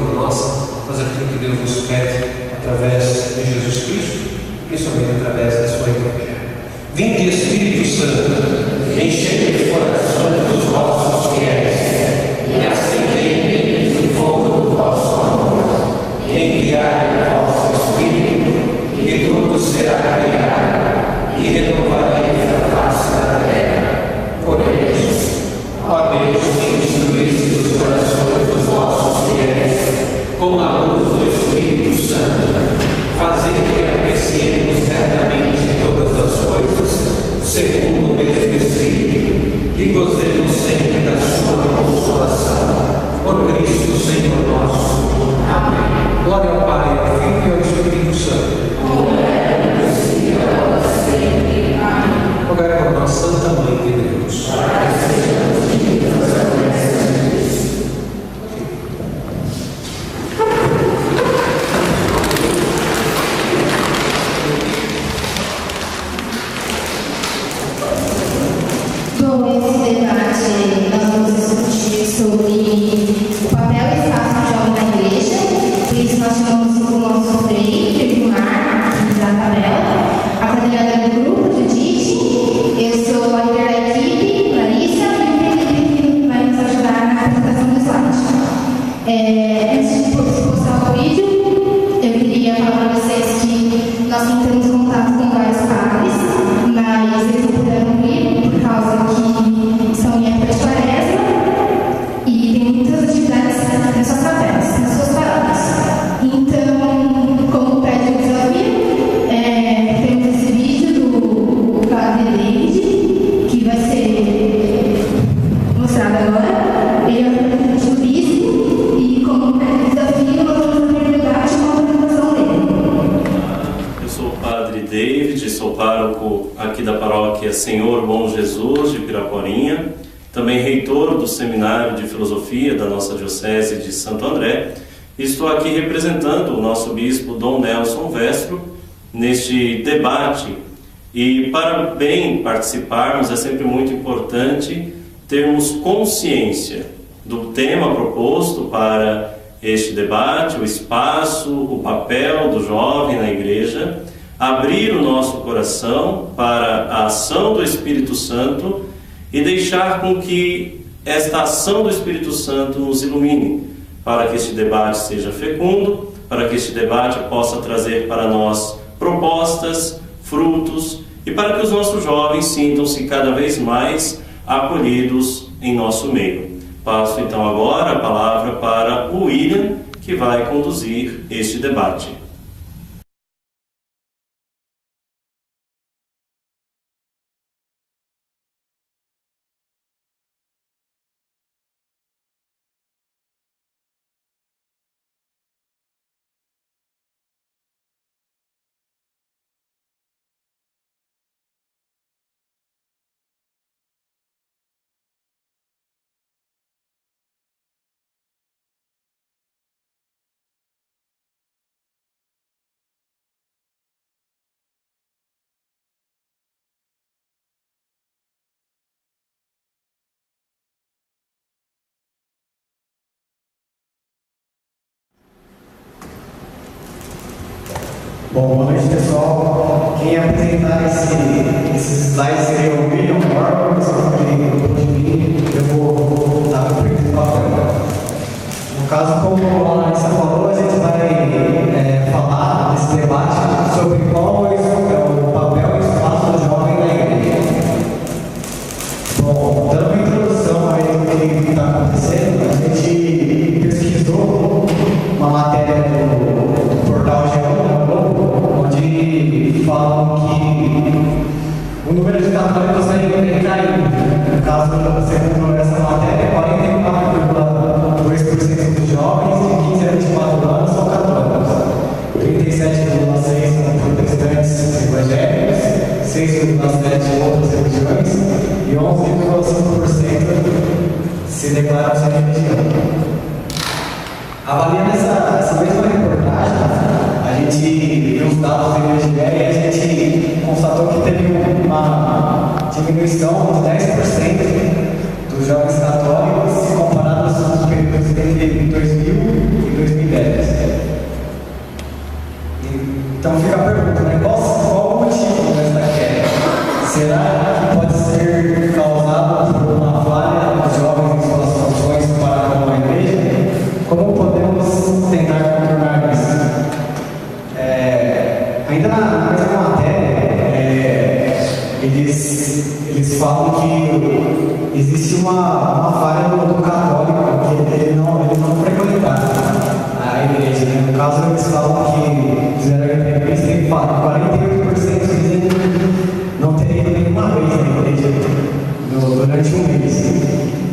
como nossa, mas aquilo que Deus nos pede através de Jesus Cristo, principalmente através da sua Igreja. Vinde, Espírito Santo, enchei de corações dos vossos fiéis e acendei o fogo do vosso amor. Enviai o vosso Espírito e tudo será criado e renovareis a face da terra. Por isso, ó Deus, que instruísse os corações dos vossos fiéis com a luz do Espírito Santo, fazei que apreciemos certamente todas as coisas, segundo o mesmo Espírito, e gozemos sempre da sua consolação. Por Cristo, Senhor nosso. Amém. Glória ao Pai, ao Filho e ao Espírito Santo. Rogai por nós, Santa Mãe de Deus. Bom, esse debate nós vamos discutir sobre o papel e espaço do jovem na igreja. Por isso nós chamamos o nosso freio, Firmar, Isabel, a coordenadora do grupo, Judite. Eu sou a líder da equipe, Larissa, e o Felipe, que vai nos ajudar na apresentação do slide. Antes de postar o vídeo, eu queria falar para vocês que nós tentamos contato com vários padres, mas eles não puderam vir por causa que são em época de quaresma e tem muitas atividades nas suas capelas, nas suas paróquias. Então, como pede o desafio, temos esse vídeo do padre David, que vai ser mostrado agora. Ele é o representante do bispo e, como pede o desafio, nós vamos ter oportunidade de uma apresentação dele. Eu sou o padre David, sou pároco aqui da paróquia Senhor Bom Jesus de Piraporinha, também reitor do Seminário de Filosofia da nossa Diocese de Santo André. Estou aqui representando o nosso bispo Dom Nelson Vestro neste debate. E para bem participarmos é sempre muito importante termos consciência do tema proposto para este debate, o espaço, o papel do jovem na igreja, abrir o nosso coração para a ação do Espírito Santo e deixar com que esta ação do Espírito Santo nos ilumine, para que este debate seja fecundo, para que este debate possa trazer para nós propostas, frutos e para que os nossos jovens sintam-se cada vez mais acolhidos em nosso meio. Passo então agora a palavra para o William, que vai conduzir este debate. Bom, boa noite, pessoal. Quem apresentar esses slides seria o William Morgan, depois de mim eu vou dar o papel. No caso, como a Larissa falou, a gente vai falar nesse debate sobre qual é o papel e o espaço do jovem na igreja. Bom, dando uma introdução aí do que está acontecendo, a gente pesquisou uma matéria do portal G1, onde falam que o número de católicos na igreja caiu. No caso, segundo essa matéria, 44,2% dos jovens de 15 a 24 anos são católicos, 37,6% são protestantes evangélicos, 6,7% outras religiões e 11,5% se declaram sem religião. Avaliando essa mesma reportagem, a gente viu os dados do IBGE e a gente constatou que teve uma diminuição de 10% dos jovens católicos se comparados com os períodos entre 2000 e Então fica a pergunta, né? Qual o motivo dessa queda? Será que pode ser causado por uma falha dos jovens em suas funções para com a igreja? Como podemos tentar contornar isso? Ainda na mesma matéria, eles falam que existe uma falha do católico, que ele não frequentava a igreja. Né? No caso, eles falam que fizeram a entrevista e falam 48% dizem que não teria ido nenhuma vez na igreja durante um mês.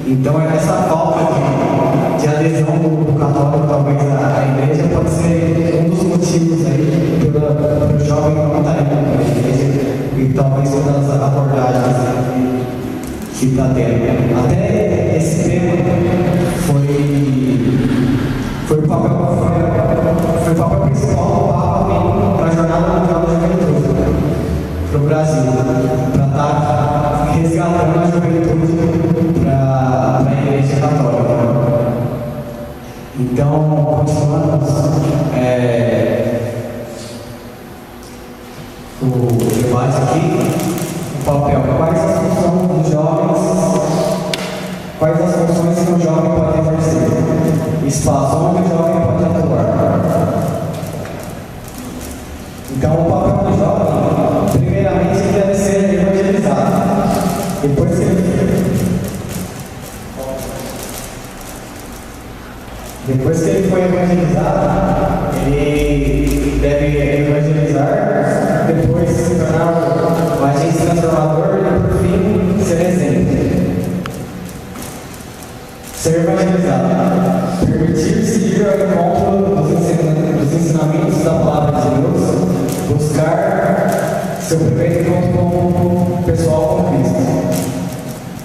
Então, essa falta de adesão do católico, talvez, à igreja, pode ser um dos motivos aí para o jovem não estar indo para a igreja e talvez todas as abordagens que está tendo. Até esse tema foi o papel principal do Papa para a Jornada Mundial da Juventude para o Brasil, para estar resgatando a juventude para a Igreja Católica. Então, continuando o debate aqui, o papel, quais as funções dos jovens, quais as funções que o jovem pode exercer, espaço onde o jovem pode atuar. Então, o papel do jovem, primeiramente, ele deve ser evangelizado. Depois que ele foi evangelizado, ele deve evangelizar, depois se tornar um agente transformador e, por fim, ser exemplo. Ser evangelizado, permitir-se ir ao encontro dos ensinamentos da palavra de Deus, buscar seu primeiro encontro pessoal com Cristo.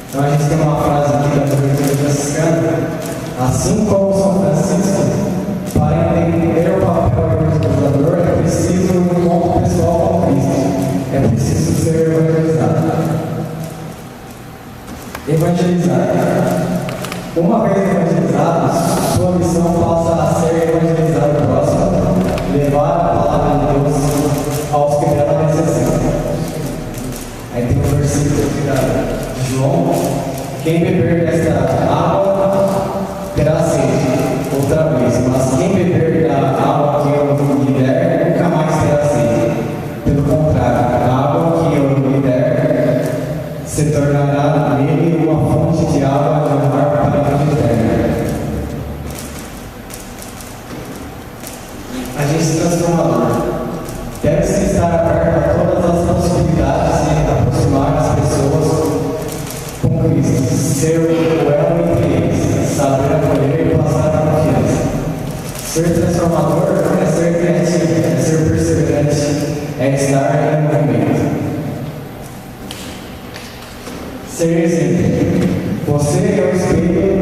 Então a gente tem uma frase aqui da Juventude Franciscana: assim como São Francisco, para entender o papel do evangelizador é preciso um encontro pessoal com Cristo, é preciso ser evangelizado. Evangelizar. Uma vez evangelizados, sua missão passa a ser evangelizar o próximo, levar a palavra de Deus aos que dela necessitam. Aí tem um versículo aqui de João: quem beber desta água terá sede outra vez, mas quem beber da água que eu lhe der, nunca mais terá sede. Pelo contrário, a água que eu lhe der se tornará nele uma fonte de água de mar para a vida eterna. Agente transformador deve-se estar aberto a todas as possibilidades de aproximar as pessoas com Cristo, ser o elo entre eles, saber acolher e passar a confiança. Ser transformador é ser criativo, é ser perseverante, é estar em movimento. Ser exemplo. Você é o espelho,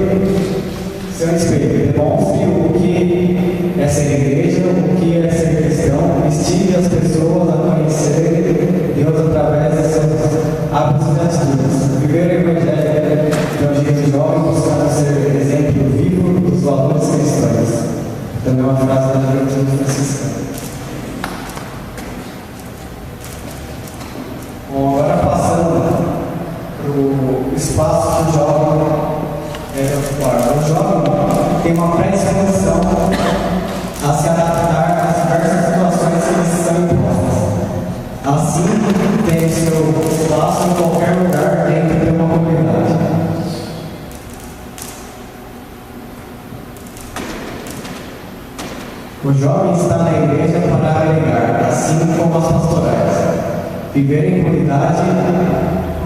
seu espelho. Demonstre o que é ser igreja, o que é ser cristão. Estimule as pessoas a conhecer Deus através de seus hábitos e atitudes. Viver o Evangelho de um jeito jovem, buscando ser exemplo vivo dos valores cristãos. Também é uma frase da Juventude Franciscana. Bom, agora passando o espaço que o jovem deve ocupar. O jovem tem uma predisposição a se adaptar às diversas situações que lhes são impostas. Assim, tem seu espaço em qualquer lugar dentro de uma comunidade. O jovem está na igreja para agregar, assim como as pastorais. Viver em comunidade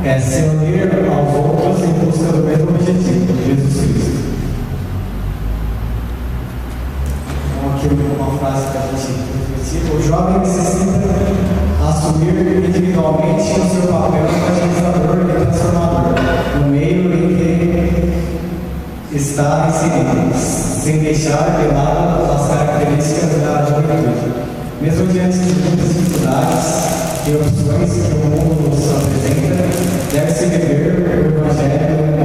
é se unir aos outros em busca do mesmo objetivo, Jesus Cristo. Então, aqui uma frase que a gente refletiu: o jovem necessita assumir individualmente o seu papel de evangelizador e transformador no meio em que está inserido, sem deixar de lado as características da juventude. Mesmo diante de muitas dificuldades e opções que o mundo nos apresenta, deve-se viver o Evangelho de um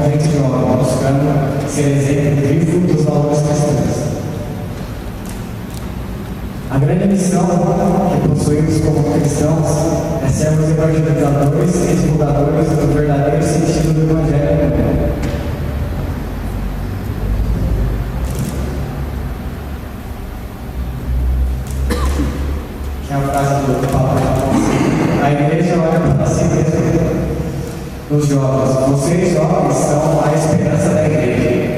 jeito jovem, buscando ser exemplo vivo dos valores cristãos. A A grande missão que possuímos como cristãos é sermos evangelizadores e divulgadores do verdadeiro sentido do Evangelho. Que é a frase do Papa. A igreja olha para si mesma nos jovens. Vocês, jovens, são a esperança da igreja,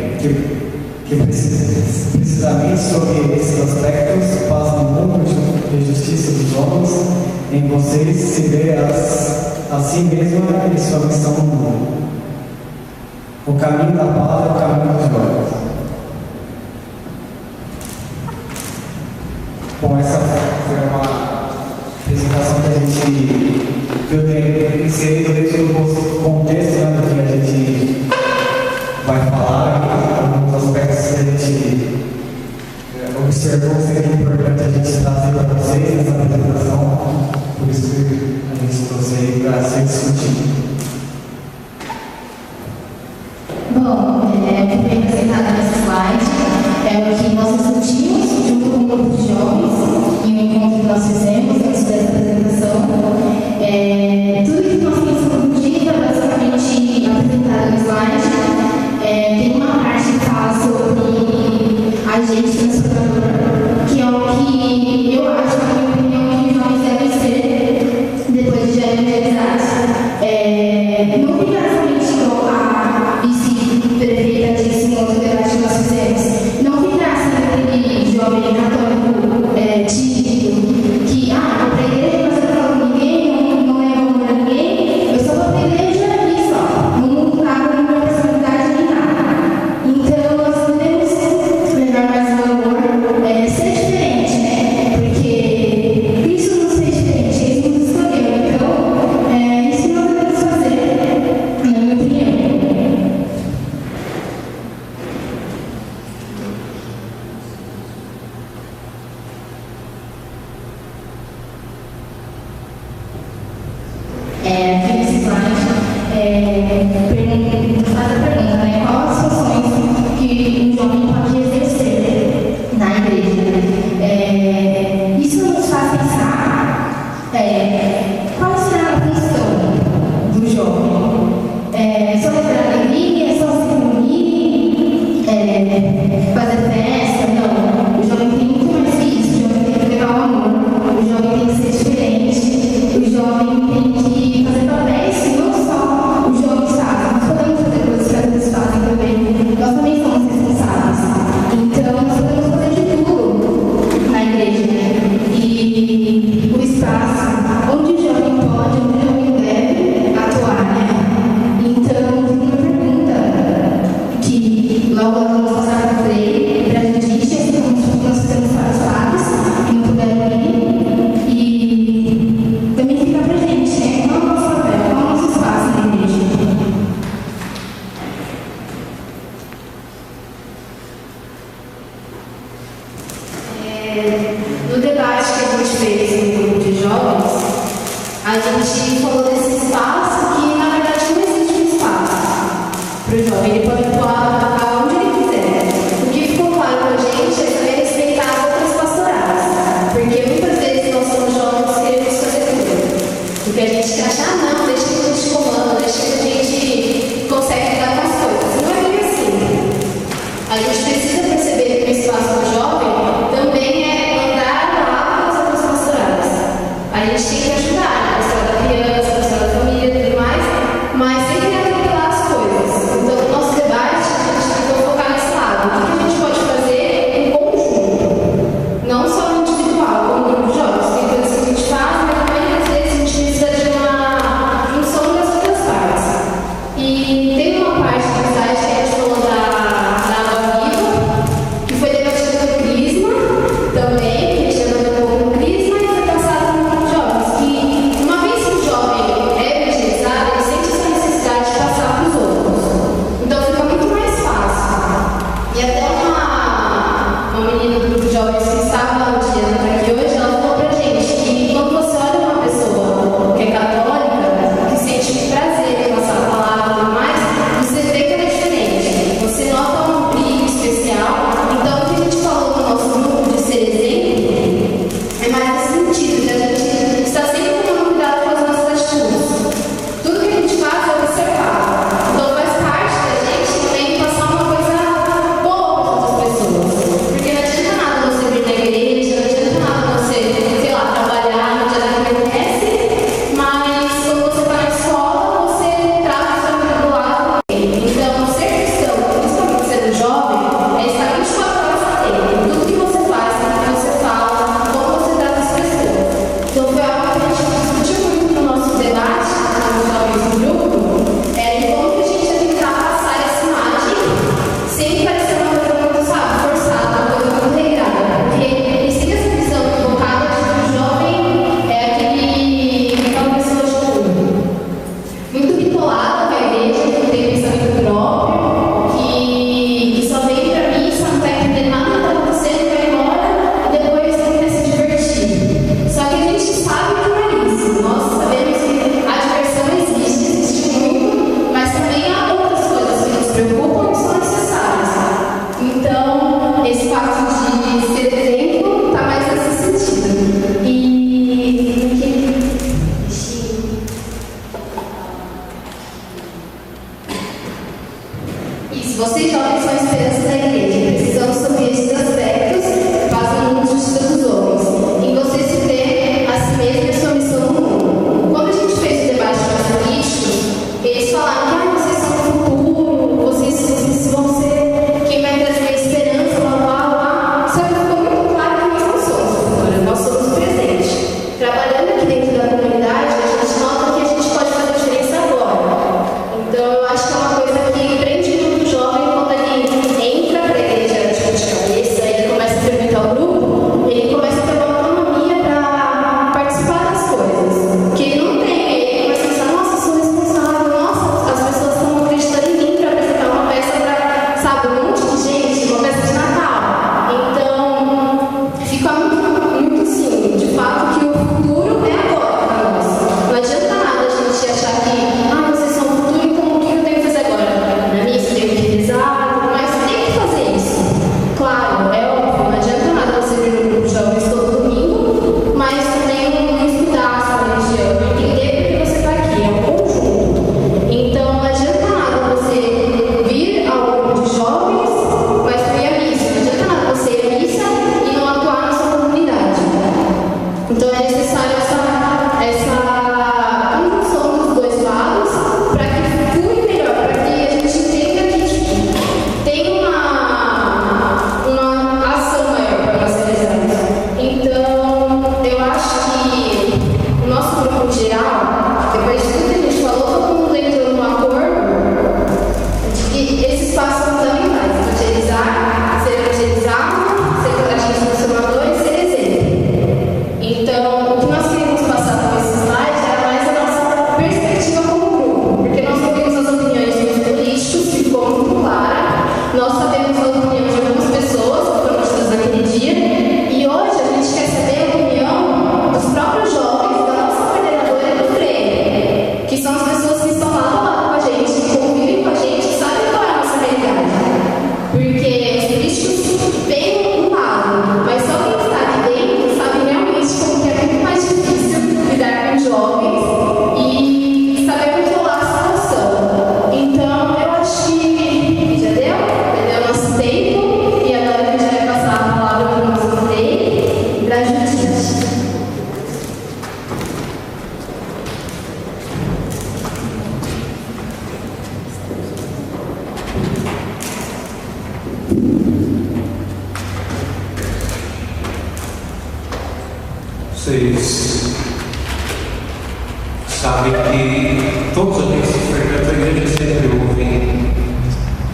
que precisamente sobre esses aspectos faz no mundo de justiça dos homens, em vocês se vê a si mesma e sua missão no mundo. O caminho da paz é o caminho dos jovens. Bom, essa foi uma apresentação que eu tenho inserido dentro do contexto, né, do que a gente vai falar, alguns aspectos que a gente observou que seria importante a gente trazer para vocês nessa apresentação, por isso que a gente trouxe aí para ser discutido. Bom, o que foi apresentado nesse slide é o que nós discutimos junto com um grupo de jovens em um encontro que nós fizemos antes dessa apresentação. Tudo que nós pensamos no dia, basicamente apresentado no slide, tem uma parte que fala sobre agente transformador, que é o que eu acho, na minha opinião, que os jovens devem ser depois de evangelizados. Não fica somente a vice-prefeita disse no outro debate que nós fizemos, não ficar sendo aquele jovem católico tímido, que vou para a igreja, mas eu não falo com ninguém, não levo amor a ninguém, eu só vou para a igreja e só, não cago na minha personalidade nem nada. Então nós podemos levar mais valor, ser diferente, né? Porque Cristo nos fez diferente, Ele nos escolheu. Então, isso nós devemos fazer, na minha opinião. Aqui nesse slide, faz a pergunta, né? Quais as funções que um jovem pode exercer na igreja? Isso nos faz pensar qual será a função do jovem? Só levar alegria, só se reunir, fazer festa? Não. O jovem tem muito mais que isso. O jovem tem que levar o amor. O jovem tem que ser diferente. O jovem tem que fazer papéis que não só os jovens fazem. Nós podemos fazer coisas que às vezes fazem também. Nós também somos responsáveis. Então, nós podemos fazer de tudo na igreja. E o espaço onde o jovem pode, onde o jovem deve atuar, né? Então, tem uma pergunta que logo nós vamos passar para o Frei, para a gente enxergar como nós fizemos para os padres que não puderam ir. E também fica para a gente, né? Qual é o nosso papel, qual é o nosso espaço na igreja? No debate que a gente fez no grupo de jovens, a gente falou desse espaço que, na verdade, não existe um espaço para o jovem. Ele pode atuar aonde ele quiser. O que ficou claro para a gente é respeitar as outras pastorais. Porque muitas vezes nós somos jovens e queremos fazer tudo. Porque a gente acha, não, deixa que a gente comanda, deixa que a gente consegue lidar com as coisas. Não é bem assim. A gente precisa perceber que o espaço do jovem também é andar lá com as outras pastorais. A gente tem que ajudar a pastoral da criança, a pastoral da família, Vocês sabem que todos aqueles que frequentam a igreja sempre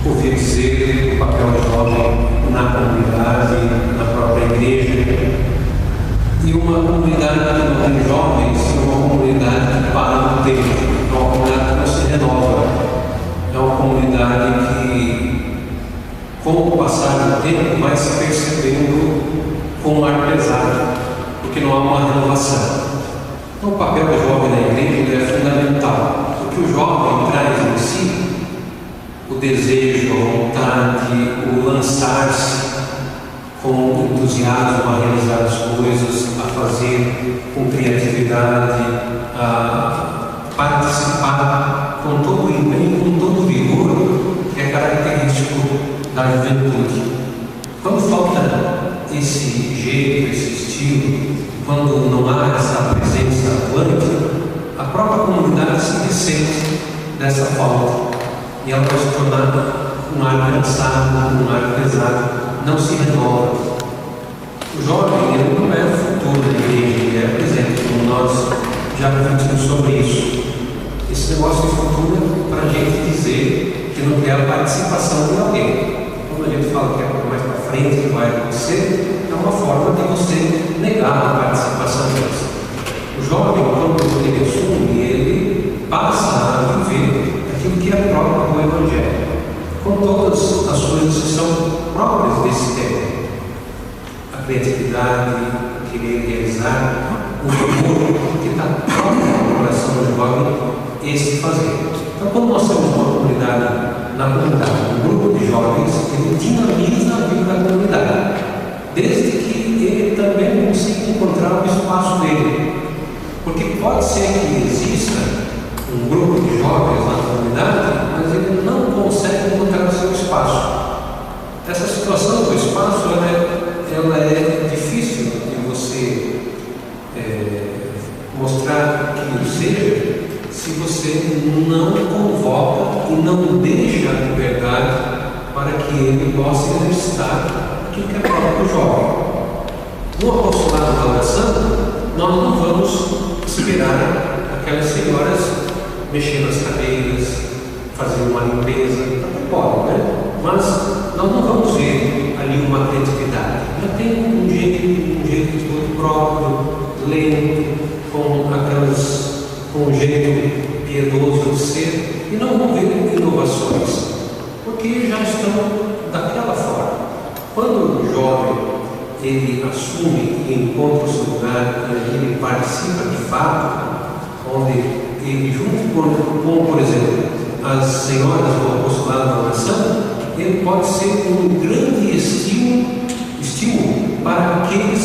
ouvir dizer o papel do jovem na comunidade, na própria igreja. E uma comunidade que não tem jovens é uma comunidade que para no tempo, é uma comunidade que não se renova, é uma comunidade que, com o passar do tempo, vai se percebendo com um ar pesado, porque não há uma renovação. Então, o papel do jovem na igreja é fundamental, porque o jovem traz em si o desejo, a vontade, o lançar-se com entusiasmo a realizar as coisas, a fazer com criatividade, a participar com todo o empenho, com todo o vigor que é característico da juventude. Quando falta esse jeito, esse estilo, quando não há essa presença atuante, a própria comunidade se ressente dessa falta e ela vai se tornar um ar cansado, um ar pesado, não se renova. O jovem, ele não é o futuro da igreja, ele é presente, como nós já refletimos sobre isso. Esse negócio de futuro é para a gente dizer que não quer a participação de alguém. Quando a gente fala que é mais para frente que vai acontecer, é uma forma de você negar a participação deles. O jovem, quando ele assume, ele passa a viver aquilo que é próprio do Evangelho, com todas as coisas que são próprias desse tempo. A criatividade, o querer realizar, o vigor que está próprio no coração do jovem, esse fazer. Então, quando nós temos uma comunidade, na comunidade, um grupo de jovens, ele dinamiza a vida da comunidade, desde que ele também consiga encontrar o espaço dele. Porque pode ser que exista um grupo de jovens na comunidade, mas ele não consegue encontrar o seu espaço. Essa situação do espaço ela é difícil de você mostrar que o seja, se você não convoca e não deixa a liberdade para que ele possa exercitar aquilo que é próprio do jovem. No apostolado da oração, nós não vamos esperar aquelas senhoras mexer nas cadeiras, fazer uma limpeza, até pode, né? Mas nós não vamos ver ali uma criatividade. Já tem um jeito todo próprio, lento, com um jeito piedoso de ser, e não vão ver inovações, porque já estão daquela forma. Quando o jovem ele assume e encontra o seu lugar, ele participa de fato, onde ele, junto com, por exemplo, as senhoras do apostolado da oração, ele pode ser um grande estímulo para aqueles,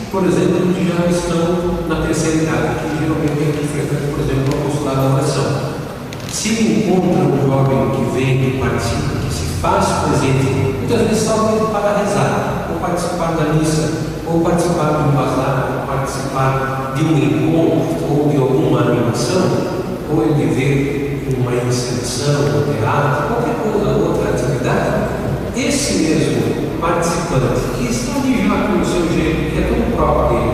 por exemplo, que já estão na terceira idade, que geralmente frequentam, por exemplo, o apostolado da oração. Se encontra um jovem que vem, que participa, que se faz presente, muitas vezes só para rezar, ou participar da missa, ou participar de um bazar, ou participar de um encontro, ou de alguma animação, ou ele ver uma encenação, um teatro, qualquer coisa, outra atividade, esse mesmo participante, que está ali já com o seu jeito, que é tão próprio dele,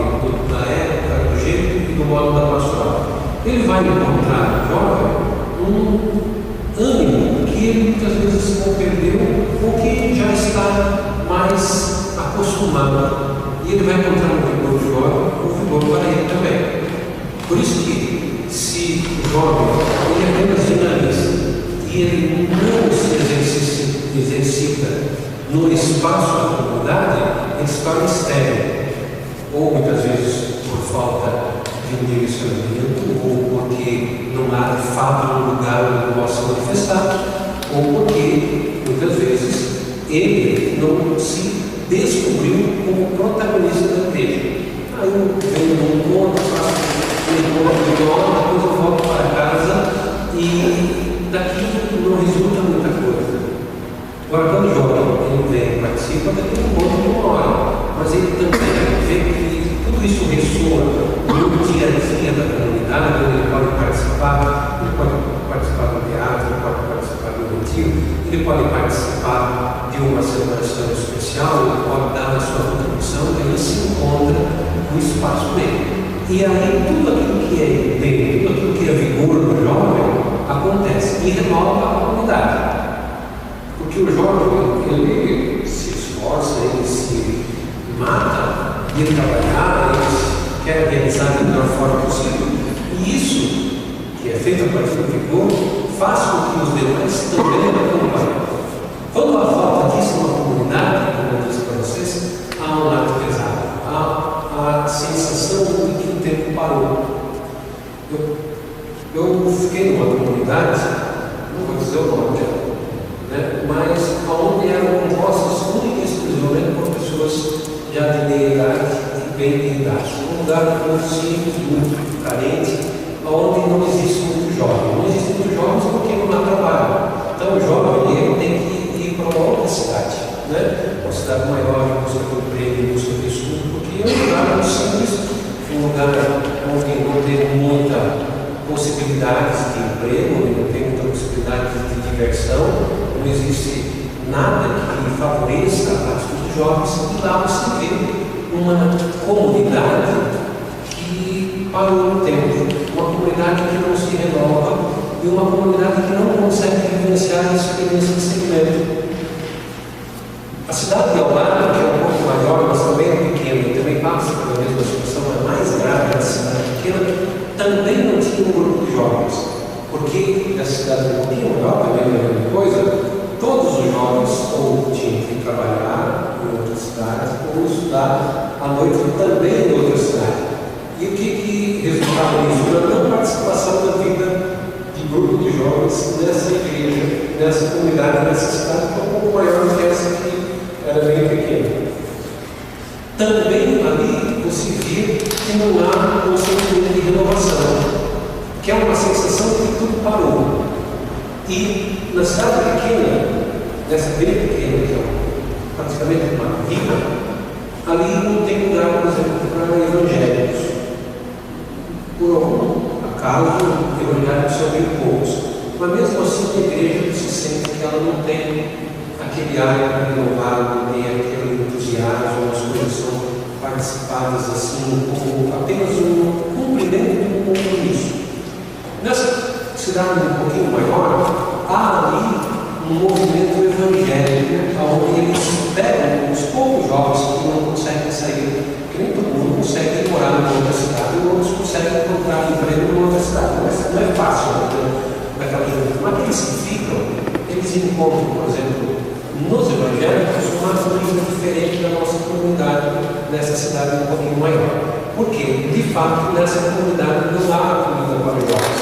da época, do jeito e do modo da pastoral, ele vai encontrar no jovem um ânimo que ele muitas vezes não perdeu, ou que já está mais acostumado, e ele vai encontrar um vigor de jovem, um vigor para ele também. Por isso que, se o jovem ele apenas dinamiza e ele não se exercita no espaço da comunidade, ele se torna estéril, ou muitas vezes por falta de um direcionamento, ou porque não há de fato um lugar onde ele possa manifestar, ou porque muitas vezes ele não se descobriu como protagonista da igreja. Aí eu venho num encontro, faço um encontro de hora, depois eu volto para casa e daqui não resulta muita coisa. Agora, quando o jovem ele vem, participa daquele encontro de uma hora, mas ele também vê que tudo isso ressoa no dia a dia da comunidade, onde ele pode participar do teatro, ele pode participar do retiro, ele pode participar de uma celebração especial, ele pode dar a sua contribuição, ele se encontra no espaço dele. E aí tudo aquilo que é empenho, tudo aquilo que é vigor no jovem acontece e renova a comunidade. Porque o jovem, ele se esforça, ele se mata, ele trabalhar, ele quer realizar da melhor forma possível. E isso, que é feito a partir do vigor, faz com que os demais também acompanhem. Quando há falta disso numa comunidade, como eu disse para vocês, há um lado pesado, há a sensação de que o tempo parou. Eu fiquei numa comunidade, não vou dizer o nome dela, né? Mas onde eram compostas única e exclusivamente por pessoas já de meia idade e bem de idade. Um lugar muito simples, muito carente, onde não existe muito jovem. Não existe muito jovens porque não há trabalho. Então o jovem ele tem que ir para uma outra cidade, né? Uma cidade maior, em busca de emprego, em busca de estudo, porque é um lugar muito simples, um lugar onde não tem muita possibilidades de emprego, não tem muita possibilidade de diversão, não existe nada que favoreça a prática dos jovens, e lá você vê uma comunidade que parou no tempo, uma comunidade que não se renova e uma comunidade que não consegue vivenciar a experiência de segmento. A cidade de ao lado, que é um pouco maior, mas também é pequena, e também passa pela mesma situação, é mais grave da cidade pequena, também não tinha um grupo de jovens, porque a cidade um pouquinho maior, também é a mesma coisa, todos os jovens ou tinham que trabalhar em outra cidade, ou estudar à noite também em outra cidade. E o que resultava nisso? Uma não participação da vida de grupo de jovens nessa igreja, nessa comunidade, nessa cidade, que é um pouco maior que essa que era bem pequena. Também ali você vê que não há um sentimento de renovação, que é uma sensação de que tudo parou. E na cidade pequena, nessa bem pequena, que é praticamente uma vila, ali não tem lugar, por exemplo, para evangélicos. Por algum acaso, evangélicos são bem poucos, mas mesmo assim a igreja se sente que ela não tem aquele ar renovado, nem aquele entusiasmo, as coisas são participadas assim, como apenas um cumprimento de um compromisso. Nessa cidade um pouquinho maior, há ali um movimento evangélico, onde eles pegam os poucos jovens que não conseguem sair, que nem todo mundo consegue morar numa outra cidade, e outros conseguem encontrar emprego numa outra cidade. Não é fácil, naquela juventude. Mas aqueles que ficam, eles encontram, por exemplo, nos evangélicos, uma coisa diferente da nossa comunidade nessa cidade um pouquinho maior. Porque, de fato, nessa comunidade não há comida para os jovens.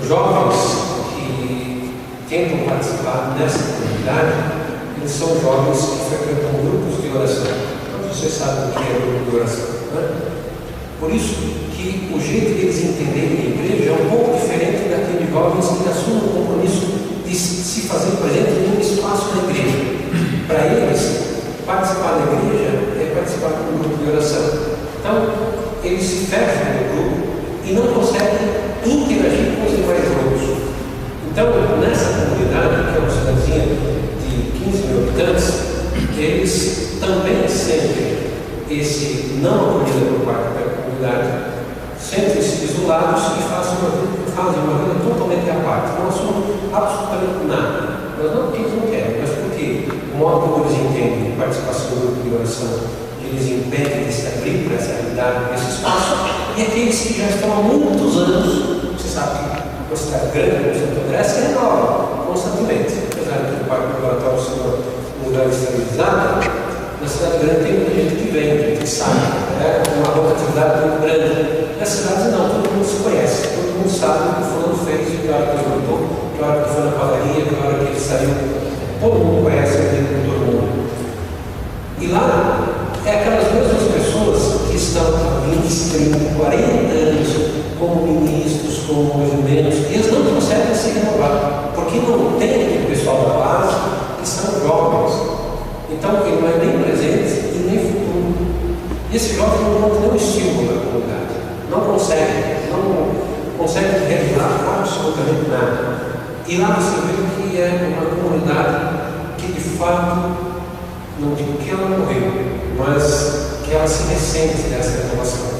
Os jovens que tentam participar dessa comunidade, eles são jovens que frequentam grupos de oração. Mas você sabe o que é grupo de oração, né? Por isso que o jeito de eles entenderem a igreja é um pouco diferente daqueles jovens que assumem o compromisso de se fazer presente em um espaço da igreja. Para eles, participar da igreja é participar de um grupo de oração. Então, eles se fecham no grupo e não conseguem interagir com os demais grupos. Então, nessa comunidade, que é uma cidadezinha de 15 mil habitantes, eles também sentem esse não acolhida por parte da comunidade, sentem-se isolados e fazem uma vida totalmente à parte, não assumem absolutamente nada. Mas não porque eles não querem, mas porque o modo como eles entendem a participação do grupo de oração, eles impedem de se abrir para essa realidade, para esse espaço, e aqueles que já estão há muitos anos, você sabe que uma cidade grande, como Santo André, se renova constantemente. Apesar de que o parque preparatório ser um lugar estabilizado, na cidade grande tem muita gente que vem, gente que sai, uma rotatividade muito grande. Nas cidades não, todo mundo se conhece, todo mundo sabe o que o fulano fez, que hora que ele voltou, que hora que ele foi na padaria, que hora que ele saiu. Todo mundo conhece o tempo de todo mundo. E lá é aquelas mesmas pessoas que estão há 20, 30, 40 anos como ministros, como movimentos, e eles não conseguem se renovar, porque não tem aquele pessoal da base que são jovens. Então ele não é nem presente e nem futuro. E esse jovem não tem nenhum estímulo da comunidade, não consegue realizar absolutamente nada. E lá você vê que é uma comunidade que de fato, não digo que ela morreu, mas que ela se ressente dessa renovação.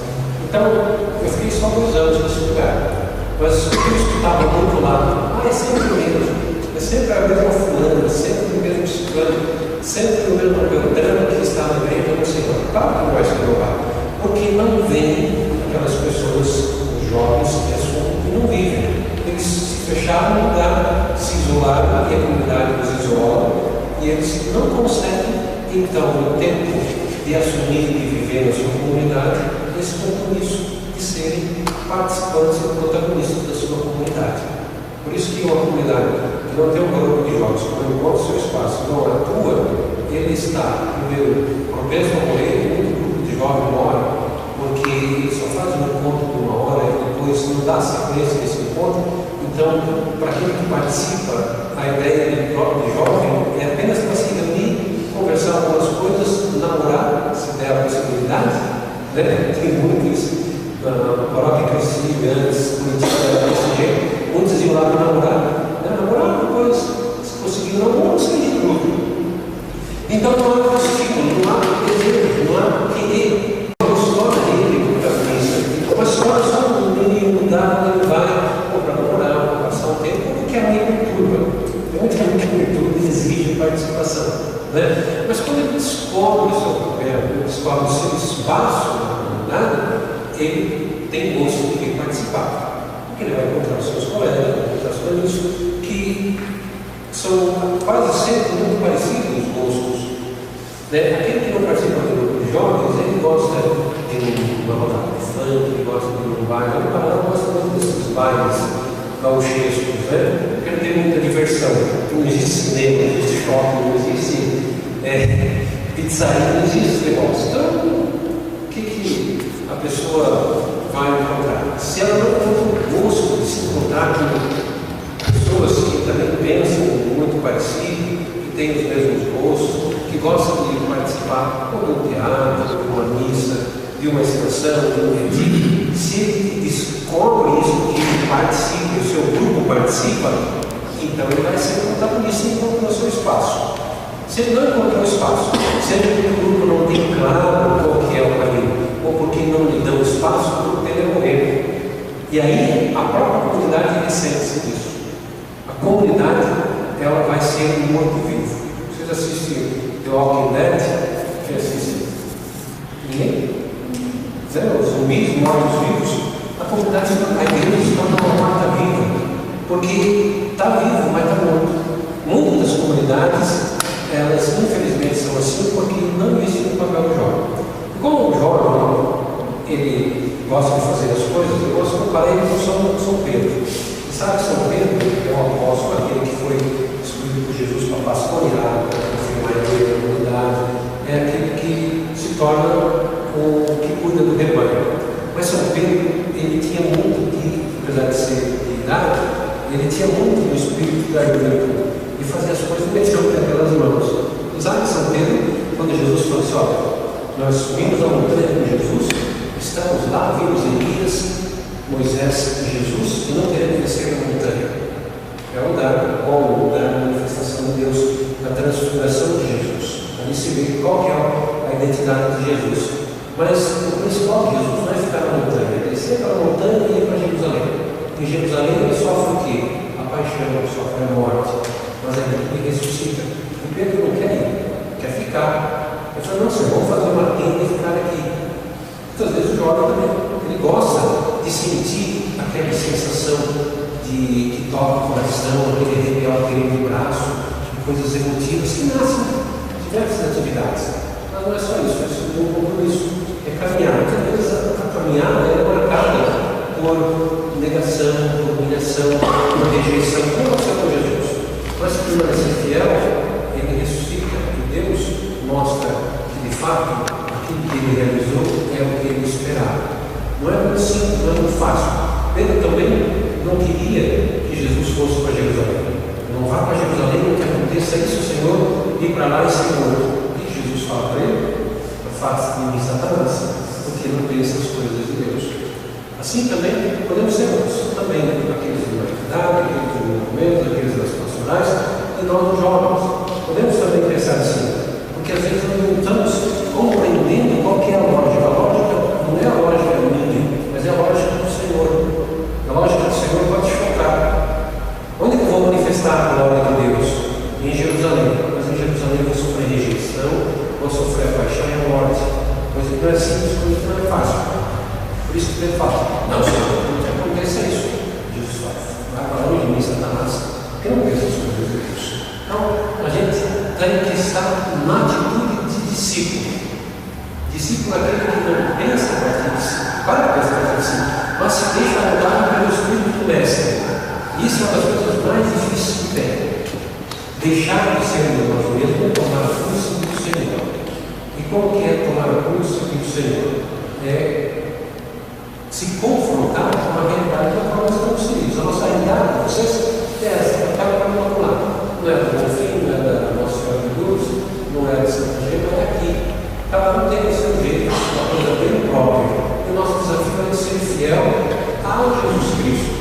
Então, eu fiquei só 2 anos nesse lugar. Mas eu escutava muito lá, é sempre o mesmo, é sempre a mesma fulana, sempre o mesmo ciclano, sempre o mesmo programa que está na igreja do Senhor. Claro que não vai se provar, porque não vem aquelas pessoas, os jovens que assumem e não vivem. Eles se fecharam no lugar, se isolaram e a comunidade os isola, e eles não conseguem, então, no tempo de assumir e de viver na sua comunidade, esse compromisso de serem participantes e protagonistas da sua comunidade. Por isso que uma comunidade que não tem um grupo de jovens, que não encontra o seu espaço, não atua, ele está, primeiro, propenso a morrer, muito grupo de jovens morre, porque ele só faz um encontro de 1 hora e depois não dá sequência desse encontro. Então, para aquele que participa, a ideia de jovem é apenas para se reunir, conversar algumas coisas, namorar, se der a possibilidade, né? Tem muito isso. Na paróquia cresci antes, Curitiba, desse jeito, muitos iam lá para namorar, né? Namorar, depois, se conseguir namorar, você de grupo. Então não há prostíbulo, não há desejo, não há querer, uma história dele para a missa, uma história só um menino mudar, ele vai para namorar, para passar um tempo, porque a minha cultura, é muito que a minha cultura exige participação, né? Mas quando ele descobre o seu papel, ele descobre o seu espaço na comunidade, ele tem gosto de participar, porque ele vai encontrar os seus colegas, vai encontrar os amigos, que são quase sempre muito parecidos os gostos, né? Aquele que não participa do grupo de jovens, ele gosta de uma rodada de funk, ele gosta de um baile, ele gosta muito desses bailes gauchescos, né? Porque ele tem muita diversão, não existe cinema, não existe shopping, não existe pizzaria, não existe esse negócio. Então, o que a pessoa vai encontrar? Se ela não tem o gosto de se encontrar com pessoas que também pensam muito parecido, que têm os mesmos gostos, que gostam de participar ou de um teatro, de uma missa, de uma estação, de um retiro, se ele descobre isso, que ele participa, o seu grupo participa, então ele vai ser protagonista e encontrar o seu espaço. Se ele não encontrou espaço, seja porque o grupo não tem claro qual que é o caminho, ou porque não lhe dão espaço, o grupo dele é morrer. E aí a própria comunidade ressente-se disso. A comunidade, ela vai ser um morto-vivo. Vocês assistem The Walking Dead? Quem assiste? Ninguém? Zero? Zumbis, mortos-vivos? A comunidade, a igreja está numa morta-viva, porque está vivo, mas está morto. Muitas das comunidades, elas infelizmente são assim porque não existe um papel do jovem. Como o jovem, ele gosta de fazer as coisas, eu gosto de comparar ele com São Pedro. Você sabe que São Pedro é um apóstolo, aquele que foi escolhido por Jesus para pastorear, para confirmar a igreja da comunidade, é aquele que se torna o que cuida do rebanho. Mas São Pedro, ele tinha muito apesar de ser de idade, ele tinha muito do espírito da juventude. E fazer as coisas mexendo pelas mãos. Sabe, São Pedro, quando Jesus falou assim: olha, nós subimos a montanha com Jesus, estamos lá, vimos Elias, Moisés e Jesus, e não queremos descer da montanha. É o lugar, o lugar da manifestação de Deus, da transfiguração de Jesus. Ali se vê qual que é a identidade de Jesus. Mas o principal de Jesus não é ficar na montanha, ele descer para a montanha e ir para Jerusalém. Em Jerusalém ele sofre o quê? A paixão, sofre a morte. Mas ele ressuscita. E Pedro não quer ir, quer ficar. Ele fala: não, senhor, vamos fazer uma tenda e ficar aqui. Muitas vezes o jovem também, ele gosta de sentir aquela sensação que toca o coração, aquele arrepiar, aquele braço, coisas emotivas que nascem de diversas atividades. Mas não é só isso, é sobre um compromisso, é caminhar. Muitas vezes a caminhada é marcada por negação, por humilhação, por rejeição. Como aconteceu com Jesus? Mas se permanecer fiel, ele ressuscita e Deus mostra que de fato aquilo que ele realizou é o que ele esperava. Não é muito simples, não é muito fácil. Pedro também não queria que Jesus fosse para Jerusalém. Não vá para Jerusalém, não que aconteça isso, Senhor, ir para lá e ser morto. O que Jesus fala para ele? Faça de mim, Satanás, porque não pensa as coisas de Deus. Assim também podemos ser nós, também aqueles de maturidade, aqueles do movimento, aqueles das pastorais, e nós os jovens. Podemos também pensar assim, porque às vezes nós não estamos compreendendo qual que é a lógica. A lógica não é a lógica minha, não é simples, comigo não é fácil. Por isso que Pedro fala, não, Senhor, não te aconteça isso. Jesus fala, vai para longe de mim, Satanás, porque não pensa sobre Deus. Então, a gente tem que estar na atitude de discípulo. Discípulo é aquele que não pensa a partir de si, para pensar a partir de si, mas se deixa mudar pelo Espírito do Mestre. Isso é uma das coisas mais difíceis que tem. Deixar de ser nós mesmos e tomar a força do Senhor. E como que é tomar a força do Senhor? É se confrontar com a realidade da qual nós estamos inseridos. A nossa realidade, vocês, é essa, acaba para o outro lado. Não é do Bonfim, não é da Nossa Senhora de Deus, não é da Santa Gema, é aqui. Cada um tem o seu jeito, uma coisa bem própria. E o nosso desafio é ser fiel a Jesus Cristo,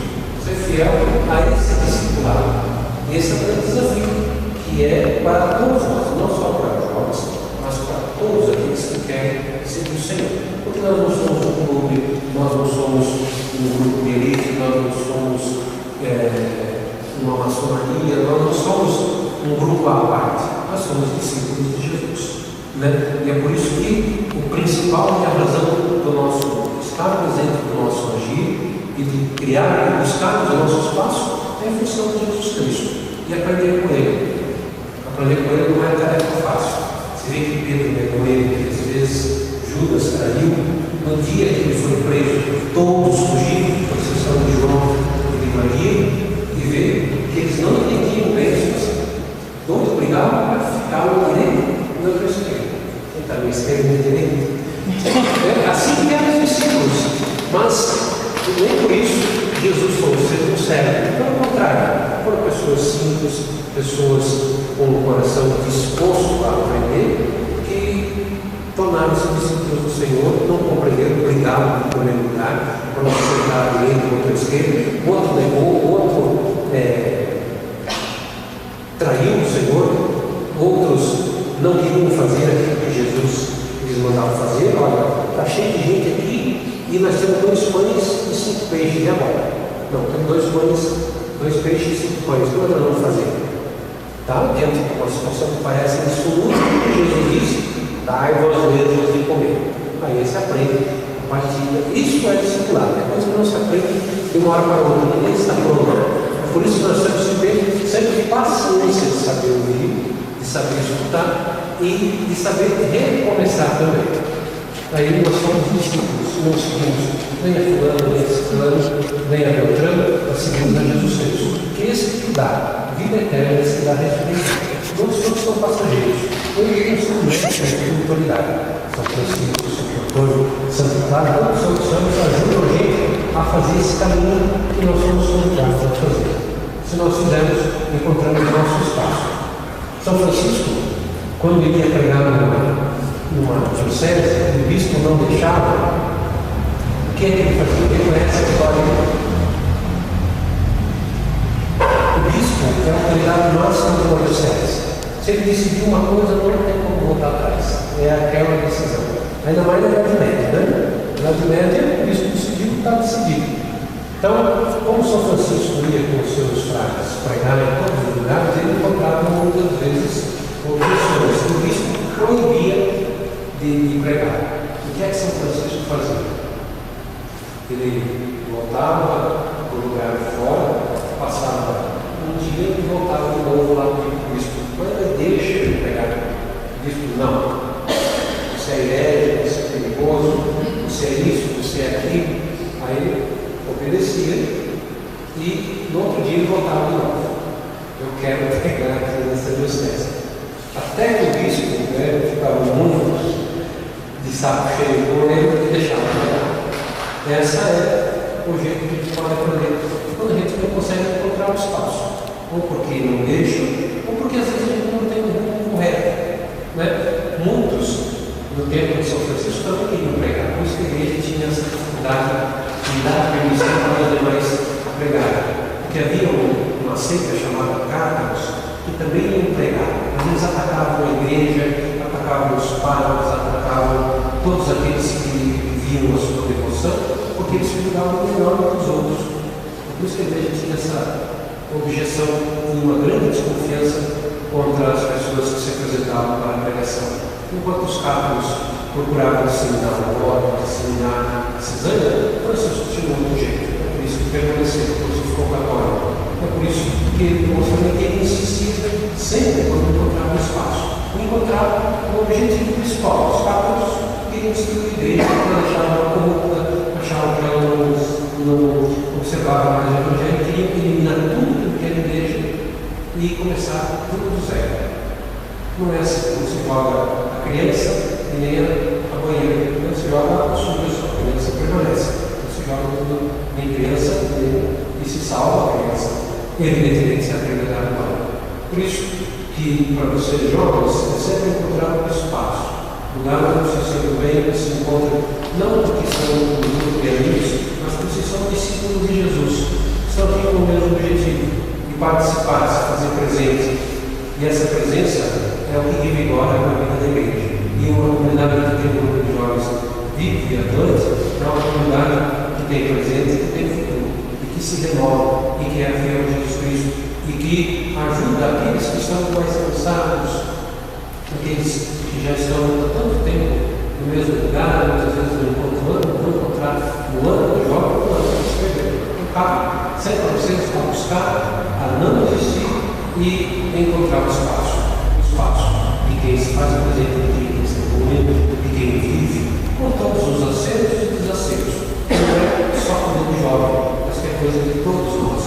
ser fiel a esse discipulado. E esse é o grande desafio, que é para todos nós, não só para os jovens, mas para todos aqueles que querem seguir o Senhor. Porque nós não somos um clube, nós não somos um grupo de elite, nós não somos uma maçonaria, nós não somos um grupo à parte, nós somos discípulos de Jesus. Né? E é por isso que o principal e a razão do nosso estar presente, do nosso agir e de criar e buscar o nosso espaço é em função de Jesus Cristo e aprender com Ele. Aprender com Ele não é tarefa fácil. Você vê que Pedro negou Ele, que às vezes Judas traiu. No dia que ele foi preso, todos fugiram, com exceção de João e de Maria, e vê que eles não entendiam bem isso assim. Todos brigavam para ficar no direito e no esquerdo. Quem está no esquerdo e no direito? É assim que eram os discípulos. Mas, nem por isso, Jesus falou: sejam sérios. Pelo contrário, foram pessoas simples, pessoas com o coração disposto a aprender, que tornaram-se discípulos do Senhor, não compreenderam, brigavam no primeiro lugar, para não sentar à direita, o outro à esquerda, o outro negou, o outro traiu o Senhor, outros não queriam fazer aquilo que Jesus lhes mandava fazer. Olha, está cheio de gente aqui e nós temos 2 pães e 5 peixes, e agora? Não, temos 2 pães, 2 peixes e 5 pães, o que nós vamos fazer? Tá? Diante de uma situação que parece absoluta, Jesus disse: dai vós mesmos de comer. Aí você aprende a partir. Isso é discipulado, é coisa que não se aprende de uma hora para outra, ninguém está pronto. É por isso que nós temos que ter sempre paciência de saber ouvir, de saber escutar e de saber recomeçar também. Aí nós somos discípulos, não seguimos nem a fulano, nem a ciclano, nem a Beltrano, nós seguimos a Jesus Cristo, que esse que dá vida eterna, esse que dá ressurreição. Todos são passageiros. Eles não são médicos de autoridade. São Francisco, São Antônio, Santo Clara, todos são santos, ajudam a gente a fazer esse caminho que nós somos convidados a fazer. Se nós fizermos, encontramos o nosso espaço. São Francisco, quando ele ia pregar numa diocese, o bispo não deixava. O que é que ele fazia? Ele conhece a história. O bispo é a autoridade máxima de uma diocese. Se ele decidiu uma coisa, não tem como voltar atrás. É aquela decisão. Ainda mais na Idade Média, né? Na Idade Média, o bispo decidiu, está decidido. Então, como São Francisco ia com os seus frades pregar em todos os lugares, ele encontrava muitas vezes objeções. O bispo proibia de pregar. O que é que São Francisco fazia? Ele voltava para o lugar fora, passava um dia e voltava de novo lá para o bispo. Mas deixa ele pregar. O bispo: não, você é herege, você é perigoso, você é isso, você é aquilo. Aí ele obedecia e no outro dia ele voltava de novo. Eu quero pregar aqui nessa diocese. Até que o bispo, ficava muito de saco cheio por ele e deixava pregar. Essa é o jeito que a gente pode aprender. Quando a gente não consegue encontrar o espaço, ou porque não deixa, ou porque às vezes a gente não tem um rumo correto. Né? Muitos, no tempo de São Francisco, também queriam pregar. Por isso que a igreja tinha essa dificuldade de dar permissão para os demais pregar. Porque havia uma seita chamada Cátaros, que também iam pregar. Mas eles atacavam a igreja, atacavam os padres, atacavam todos aqueles que viviam a sua devoção, porque eles cuidavam melhor do que os outros. Por isso que a igreja tinha essa objeção e uma grande desconfiança contra as pessoas que se apresentavam para a pregação. Enquanto os cátaros procurava disseminar a ordem, disseminar a cisânia, Francisco tinha um outro jeito. É por isso que permaneceu, por isso que ficou católico. É por isso que ele mostrou que ele insistia sempre quando encontrava um espaço. Encontrava o objetivo principal. Os papas queriam destruir a igreja, achavam ela corrupta, achavam que ela não observava mais o evangelho, queriam eliminar tudo que era igreja e começar tudo do zero. Não é assim como se joga a criança e nem a banheira. Quando se joga, a criança permanece. Quando se joga tudo em criança e se salva a criança, evidentemente se aprende a dar banho. Por isso que para vocês jovens é sempre encontrar um espaço, lugar onde vocês se sentem bem, que se encontram, não porque são um grupo de amigos, mas porque vocês são discípulos de Jesus, estão aqui com o mesmo objetivo, de participar, se fazer presente. E essa presença é o que revigora a vida da igreja. E uma comunidade que tem um grupo de jovens vivo e atuante é uma comunidade que tem presente, que tem futuro, e que se renova, e que é fiel a Jesus Cristo, e que ajuda aqueles que estão mais cansados, aqueles que já estão há tanto tempo no mesmo lugar, muitas vezes não encontrar no ano do jovem, no ano que se perdeu. Então, sempre para vocês a buscar, a não desistir e encontrar o espaço de quem se faz presente, de quem se envolve, de quem vive, com todos os acertos e desacertos. Não é só coisa do jovem, mas que é coisa de todos nós.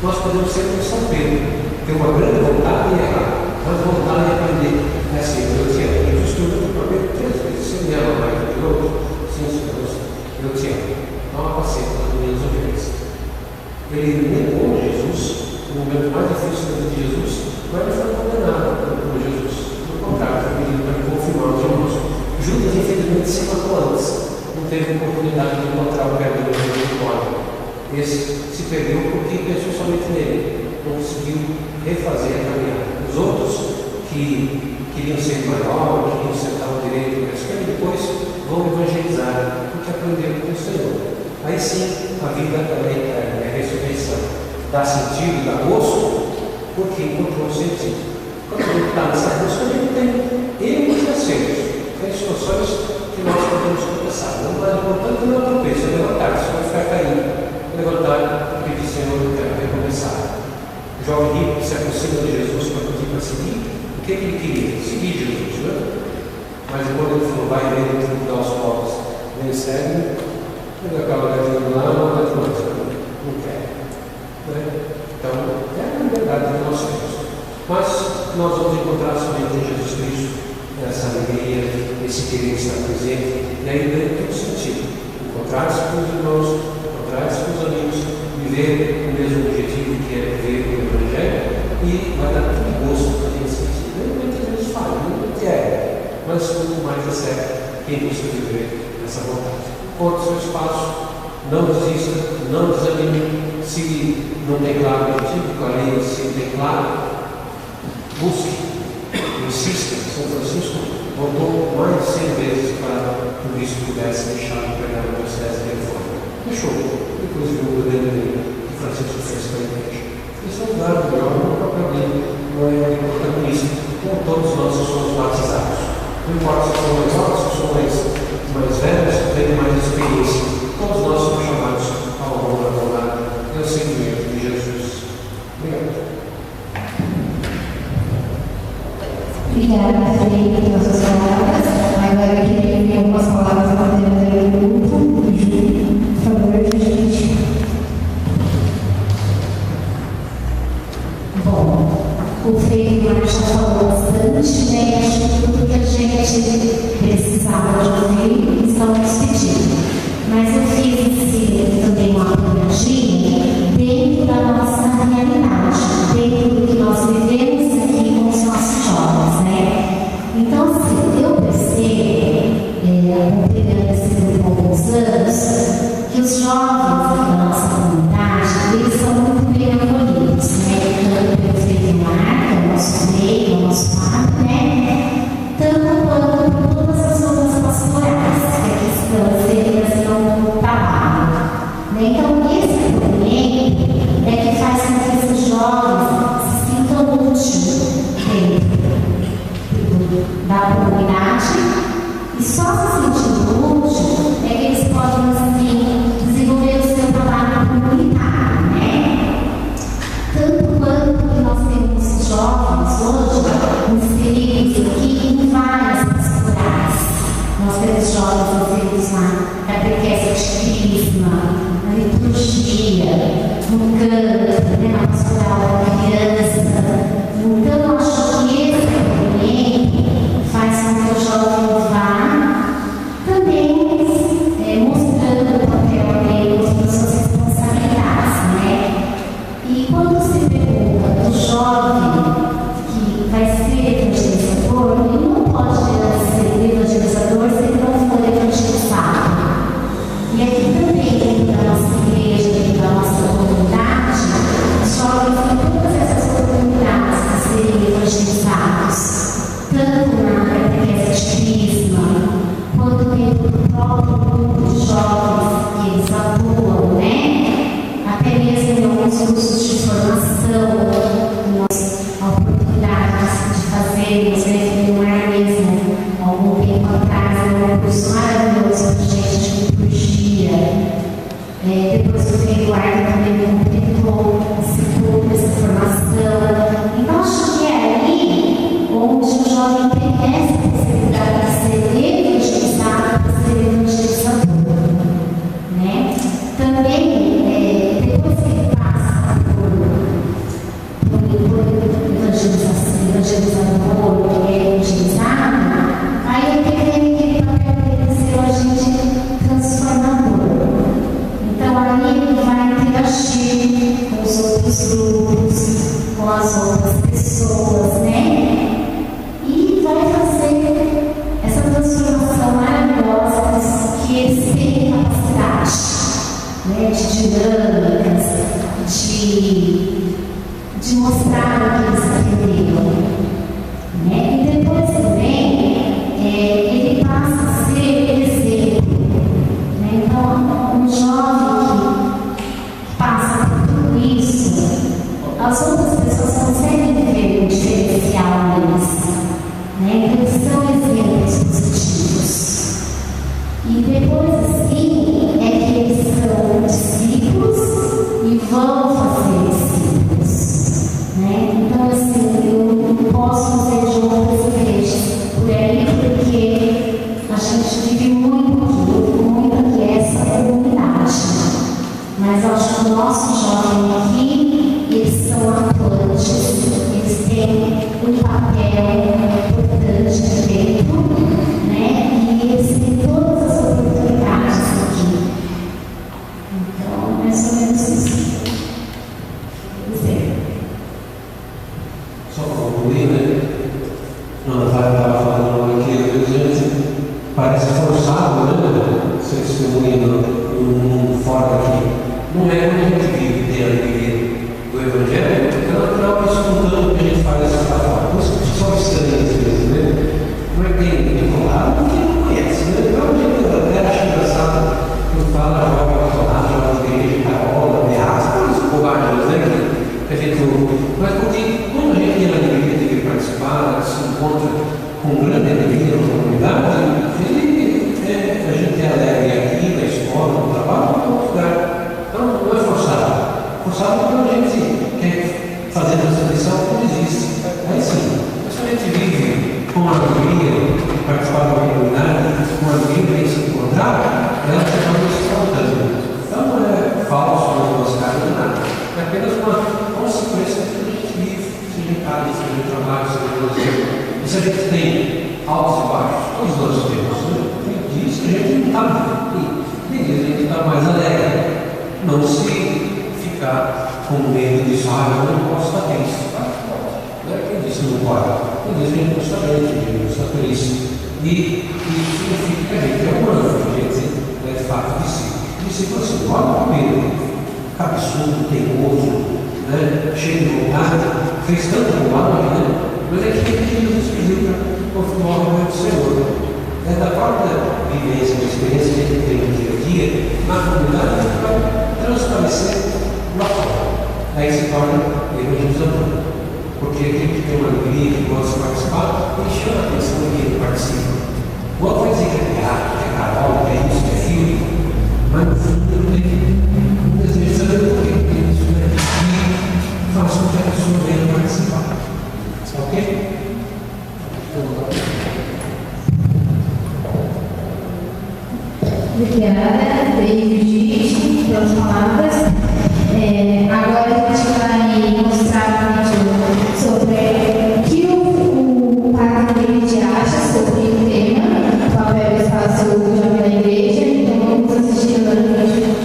Nós podemos ser como São Pedro, ter uma grande vontade de errar, mas vontade de aprender. É assim, eu te amo para ver 3 vezes, se me ama mais do que o outro, sim, eu te amo. Dá uma paciência nas minhas ovelhas. Ele negou Jesus, no momento mais difícil da vida de Jesus, mas ele foi condenado por Jesus. No contrário, foi pedido para ele confirmar os irmãos. Judas, infelizmente, se matou antes, não teve oportunidade de encontrar o perdão de misericórdia. Esse se perdeu porque pensou somente nele, não conseguiu refazer a caminhada. Os outros que queriam ser maior, queriam sentar ao direito da esquerda, depois vão evangelizar, porque aprenderam com o Senhor. Aí sim, a vida também é a ressurreição. Dá sentido, dá gosto, porque encontrou um sentido. Quando a gente está nessa busca, a gente tem erros e acertos, tem situações que nós podemos tropeçar. O mais importante não é o tropeço, é levantar, se vai ficar caindo. Levantar e pedir, Senhor, eu quero recomeçar. O jovem rico se aproxima de Jesus para pedir para seguir. O que ele queria? Seguir Jesus, né? Mas quando ele falou, vai ver e tributar os povos, vem segue, ele acaba ganhando lá, não vai não quer. Né? Então, é a liberdade que nós temos. Mas nós vamos encontrar somente em Jesus Cristo essa alegria, esse querer estar presente, e aí ganha todo sentido. Encontrar-se com os irmãos, encontrar-se com os amigos, viver o mesmo objetivo que é viver o Evangelho, e vai dar todo gosto para a gente sentir. Muitas vezes falha, não é, mas muito mais é certo quem busca viver essa vontade. Encontre seu espaço, não desista, não desanime. Se não tem claro o objetivo, clarei, se tem claro, busque, insista. São Francisco voltou mais de 100 vezes para que o bispo pudesse deixar de pregar na diocese de reforma. Deixou, depois viu o grande que Francisco fez para a igreja. Esse é um lugar melhor, não é o papel dele, não é o protagonista. Como todos nós somos batizados. Não importa se são mais altos, se são mais velhos, se têm mais experiência. Todos nós somos chamados ao amor, ao lado. É o seguimento de Jesus. Obrigado. Obrigada, Frei, pelas suas palavras. Agora eu queria enviar algumas palavras para o do grupo. Por favor, gente. Bom, o Frei já falou bastante, né? Acho que tudo que a gente precisava de ouvir estamos pedindo. Mas eu fiz também uma apanhadinha dentro da nossa realidade, dentro do que nós vivemos aqui com os nossos jovens, né? Então, assim, eu percebo, acompanhando esse grupo há alguns anos, que os jovens da nossa comunidade, eles são muito bem acolhidos, né? Tanto pelo Frei Mar, que é o nosso Frei, que é o nosso padre, né? Tanto quanto por todas as outras pastorais que aqui estão feitas no trabalho. Então, esse movimento é que faz com que esses jovens se sintam úteis dentro da comunidade e só se aqueles jovens inseridos na catequese de crisma, na liturgia, no canto, na pastoral da criança. Então, eu acho que esse movimento faz com que o jovem vá também mostrando o papel dele, mostrando suas responsabilidades, né? E quando se pergunta do jovem que vai ser evangelizador, ele não pode ser evangelizador se ele não for evangelizado. E aqui também, dentro da nossa igreja, dentro da nossa comunidade, os jovens têm todas essas oportunidades de serem evangelizados, tanto na catequese de crisma, quanto dentro do próprio grupo de jovens que eles atuam, né? Até mesmo em alguns cursos de formação, nós a oportunidade de fazermos, filmar mesmo, algum tempo atrás, um curso maravilhoso para gente de liturgia. Depois o Frei Eduardo também completou esse curso, essa formação. Então, acho que é aí onde o jovem tem essa possibilidade de ser evangelizado, de ser evangelizador, né? Também, depois que ele passa por evangelizador, que é evangelizado, aí ele tem aquele papel de ser um agente transformador. Então, aí ele vai interagir com os outros grupos, com as outras pessoas, né? E vai fazer essa transformação maravilhosa que eles têm capacidade, né? De dinâmicas, de mostrar o que eles aprenderam, né? E depois também ele passa a ser exemplo, né? Então, um jovem que passa por tudo isso, as outras pessoas conseguem ver o diferencial neles, né? Eles são exemplos positivos. E depois, assim, é que eles são discípulos e vão fazer discípulos, né? Então, assim, eu não posso dizer de outras igrejas por aí, porque a gente vive muito aqui essa comunidade. Mas eu acho que o nosso jovem aqui, eles são atuantes, eles têm um papel importante dentro, né? E eles têm todas as oportunidades aqui. Então, mais ou menos isso. Só para concluir, né? A Natália estava falando aqui, às vezes a gente parece forçado, né? Ser testemunha no mundo fora daqui. Não é como a gente vive dentro da igreja do Evangelho, porque é natural que escutando o que a gente faz essa palavra. Por isso que só estranha às vezes, né? Não é que tem enrolado, porque não conhece, né? Então a gente até acha engraçado quando fala jovem personagem, jovem igreja, carola, beata, aquelas bobagens, né? Que a gente ouve. Mas porque quando a gente entra na igreja, tem que participar, se encontra com grande alegria na comunidade, a gente é alegre aqui na escola, no trabalho, em todo lugar. Então, não é forçado. Forçado quando a gente quer fazer essa lição como existe. Aí sim, mas se a gente vive com alegria, participar da comunidade, com alegria e se encontrar, ela se torna espontânea. Então não é falso, não é buscado de nada. É apenas uma consequência do que a gente vive, seja em casa, seja em trabalho, seja em lazer. E se a gente tem altos e baixos, todos nós temos, né? Diz que a gente não está muito. Tem dias a gente está mais alegre. Não se ficar com medo disso, eu não posso fazer isso. Não é quem disse não pode. Quem disse que a gente não está bem, que a gente não está feliz. E isso significa que a gente é humano, que a gente é de fato discípulo. Discípulo assim, olha o Pedro, cabeçudo, teimoso, né? Cheio de vontade, fez tanto mal, né? Mas é que Jesus pediu para confirmar o nome do Senhor. É da própria vivência, da experiência que a gente tem no dia a dia, na comunidade, a gente vai transparecer lá fora. Aí se torna evangelizador. Porque aquele que tem uma alegria, que gosta de participar, ele chama a atenção de quem participa. O outro vai dizer que é teatro, que é canal, que é isso, que é filme, mas no fundo ele tem um desejo de saber por que é isso, né? E faz com que a pessoa venha participar. Ok? Obrigada, David, pelas palavras. Agora a gente vai mostrar um vídeo sobre o que o Padre David acha sobre o tema, o papel e espaço do jovem na igreja. Então vamos assistir agora o vídeo.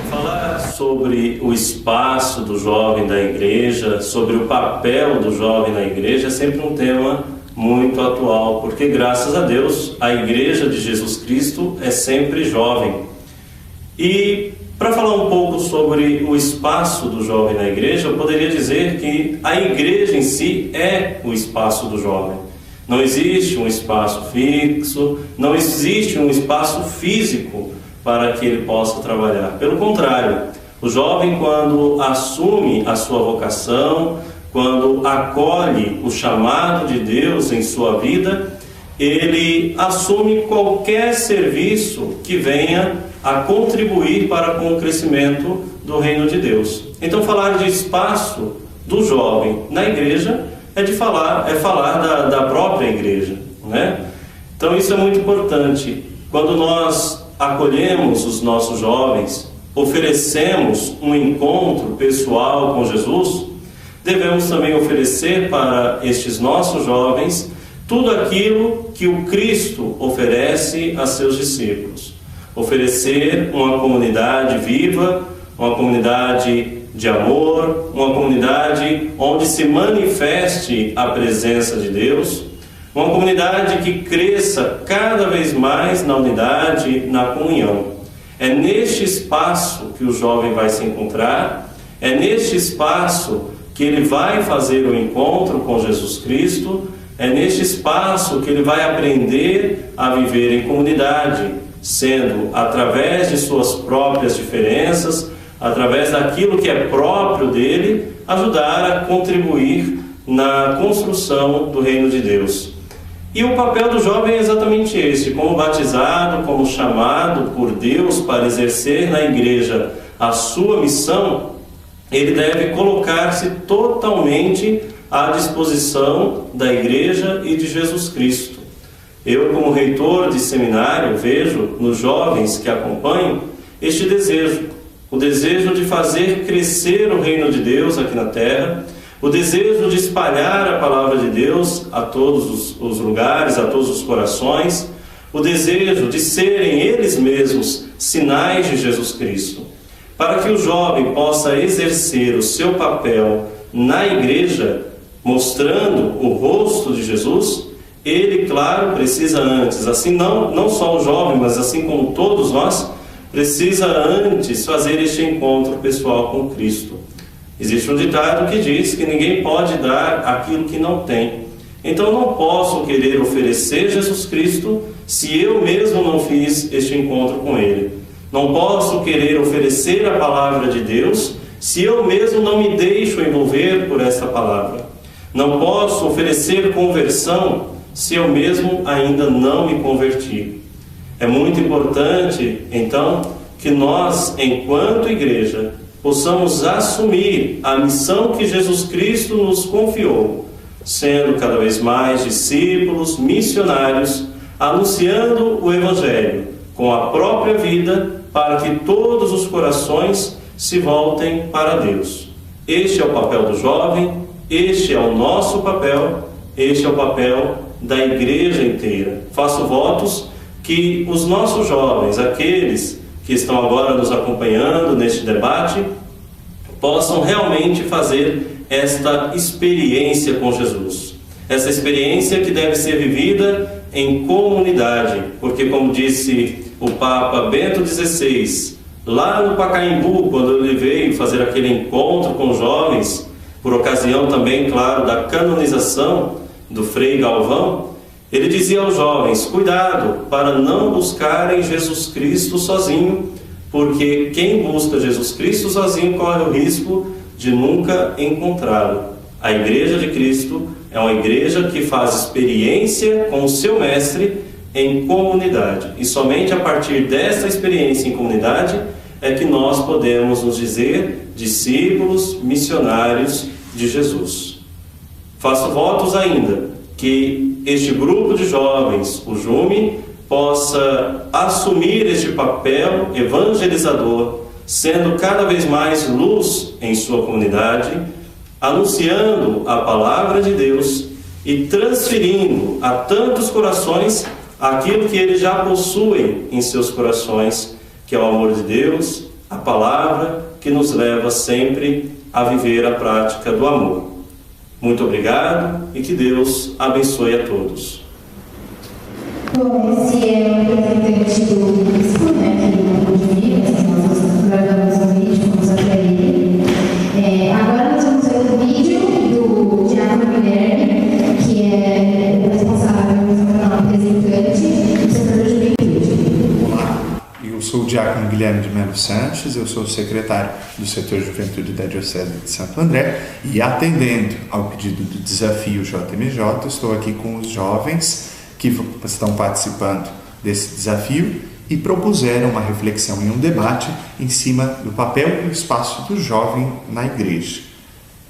Falar sobre o espaço do jovem da igreja, sobre o papel do jovem na igreja é sempre um tema muito atual, porque graças a Deus a Igreja de Jesus Cristo é sempre jovem. E para falar um pouco sobre o espaço do jovem na igreja, eu poderia dizer que a igreja em si é o espaço do jovem. Não existe um espaço fixo, não existe um espaço físico para que ele possa trabalhar. Pelo contrário, o jovem, quando assume a sua vocação, quando acolhe o chamado de Deus em sua vida, ele assume qualquer serviço que venha a contribuir para com o crescimento do reino de Deus. Então, falar de espaço do jovem na igreja é falar da própria igreja, né? Então, isso é muito importante. Quando nós acolhemos os nossos jovens, oferecemos um encontro pessoal com Jesus, devemos também oferecer para estes nossos jovens tudo aquilo que o Cristo oferece a seus discípulos. Oferecer uma comunidade viva, uma comunidade de amor, uma comunidade onde se manifeste a presença de Deus, uma comunidade que cresça cada vez mais na unidade, na comunhão. É neste espaço que o jovem vai se encontrar, é neste espaço que ele vai fazer o encontro com Jesus Cristo, é neste espaço que ele vai aprender a viver em comunidade, sendo através de suas próprias diferenças, através daquilo que é próprio dele, ajudar a contribuir na construção do reino de Deus. E o papel do jovem é exatamente esse: como batizado, como chamado por Deus para exercer na igreja a sua missão, ele deve colocar-se totalmente à disposição da igreja e de Jesus Cristo. Eu, como reitor de seminário, vejo nos jovens que acompanho este desejo, o desejo de fazer crescer o reino de Deus aqui na terra, o desejo de espalhar a palavra de Deus a todos os lugares, a todos os corações, o desejo de serem eles mesmos sinais de Jesus Cristo. Para que o jovem possa exercer o seu papel na igreja, mostrando o rosto de Jesus, ele, claro, precisa antes, assim não só o jovem, mas assim como todos nós, precisa antes fazer este encontro pessoal com Cristo. Existe um ditado que diz que ninguém pode dar aquilo que não tem. Então não posso querer oferecer Jesus Cristo se eu mesmo não fiz este encontro com Ele. Não posso querer oferecer a palavra de Deus se eu mesmo não me deixo envolver por essa palavra. Não posso oferecer conversão se eu mesmo ainda não me converti. É muito importante, então, que nós, enquanto igreja, possamos assumir a missão que Jesus Cristo nos confiou, sendo cada vez mais discípulos, missionários, anunciando o Evangelho com a própria vida, para que todos os corações se voltem para Deus. Este é o papel do jovem, este é o nosso papel, este é o papel da igreja inteira. Faço votos que os nossos jovens, aqueles que estão agora nos acompanhando neste debate, possam realmente fazer esta experiência com Jesus. Essa experiência que deve ser vivida em comunidade, porque, como disse o Papa Bento XVI, lá no Pacaembu, quando ele veio fazer aquele encontro com jovens, por ocasião também, claro, da canonização do Frei Galvão, ele dizia aos jovens: cuidado para não buscarem Jesus Cristo sozinho, porque quem busca Jesus Cristo sozinho corre o risco de nunca encontrá-lo. A Igreja de Cristo é uma igreja que faz experiência com o seu mestre em comunidade. E somente a partir dessa experiência em comunidade é que nós podemos nos dizer discípulos, missionários de Jesus. Faço votos ainda que este grupo de jovens, o JUME, possa assumir este papel evangelizador, sendo cada vez mais luz em sua comunidade, anunciando a palavra de Deus e transferindo a tantos corações aquilo que eles já possuem em seus corações, que é o amor de Deus, a palavra que nos leva sempre a viver a prática do amor. Muito obrigado e que Deus abençoe a todos. Bom, esse é o representante do bispo, né, que não pôde vir, mas nós gravamos um vídeo, vamos até ele. Agora nós vamos ver o vídeo do Diácono Guilherme, que é o responsável pelo representante do setor da juventude. Olá, eu sou o Diácono Guilherme de Melo Sanches, eu sou o secretário do setor Juventude da Diocese de Santo André e, atendendo ao pedido do desafio JMJ, estou aqui com os jovens que estão participando desse desafio e propuseram uma reflexão e um debate em cima do papel e do espaço do jovem na igreja.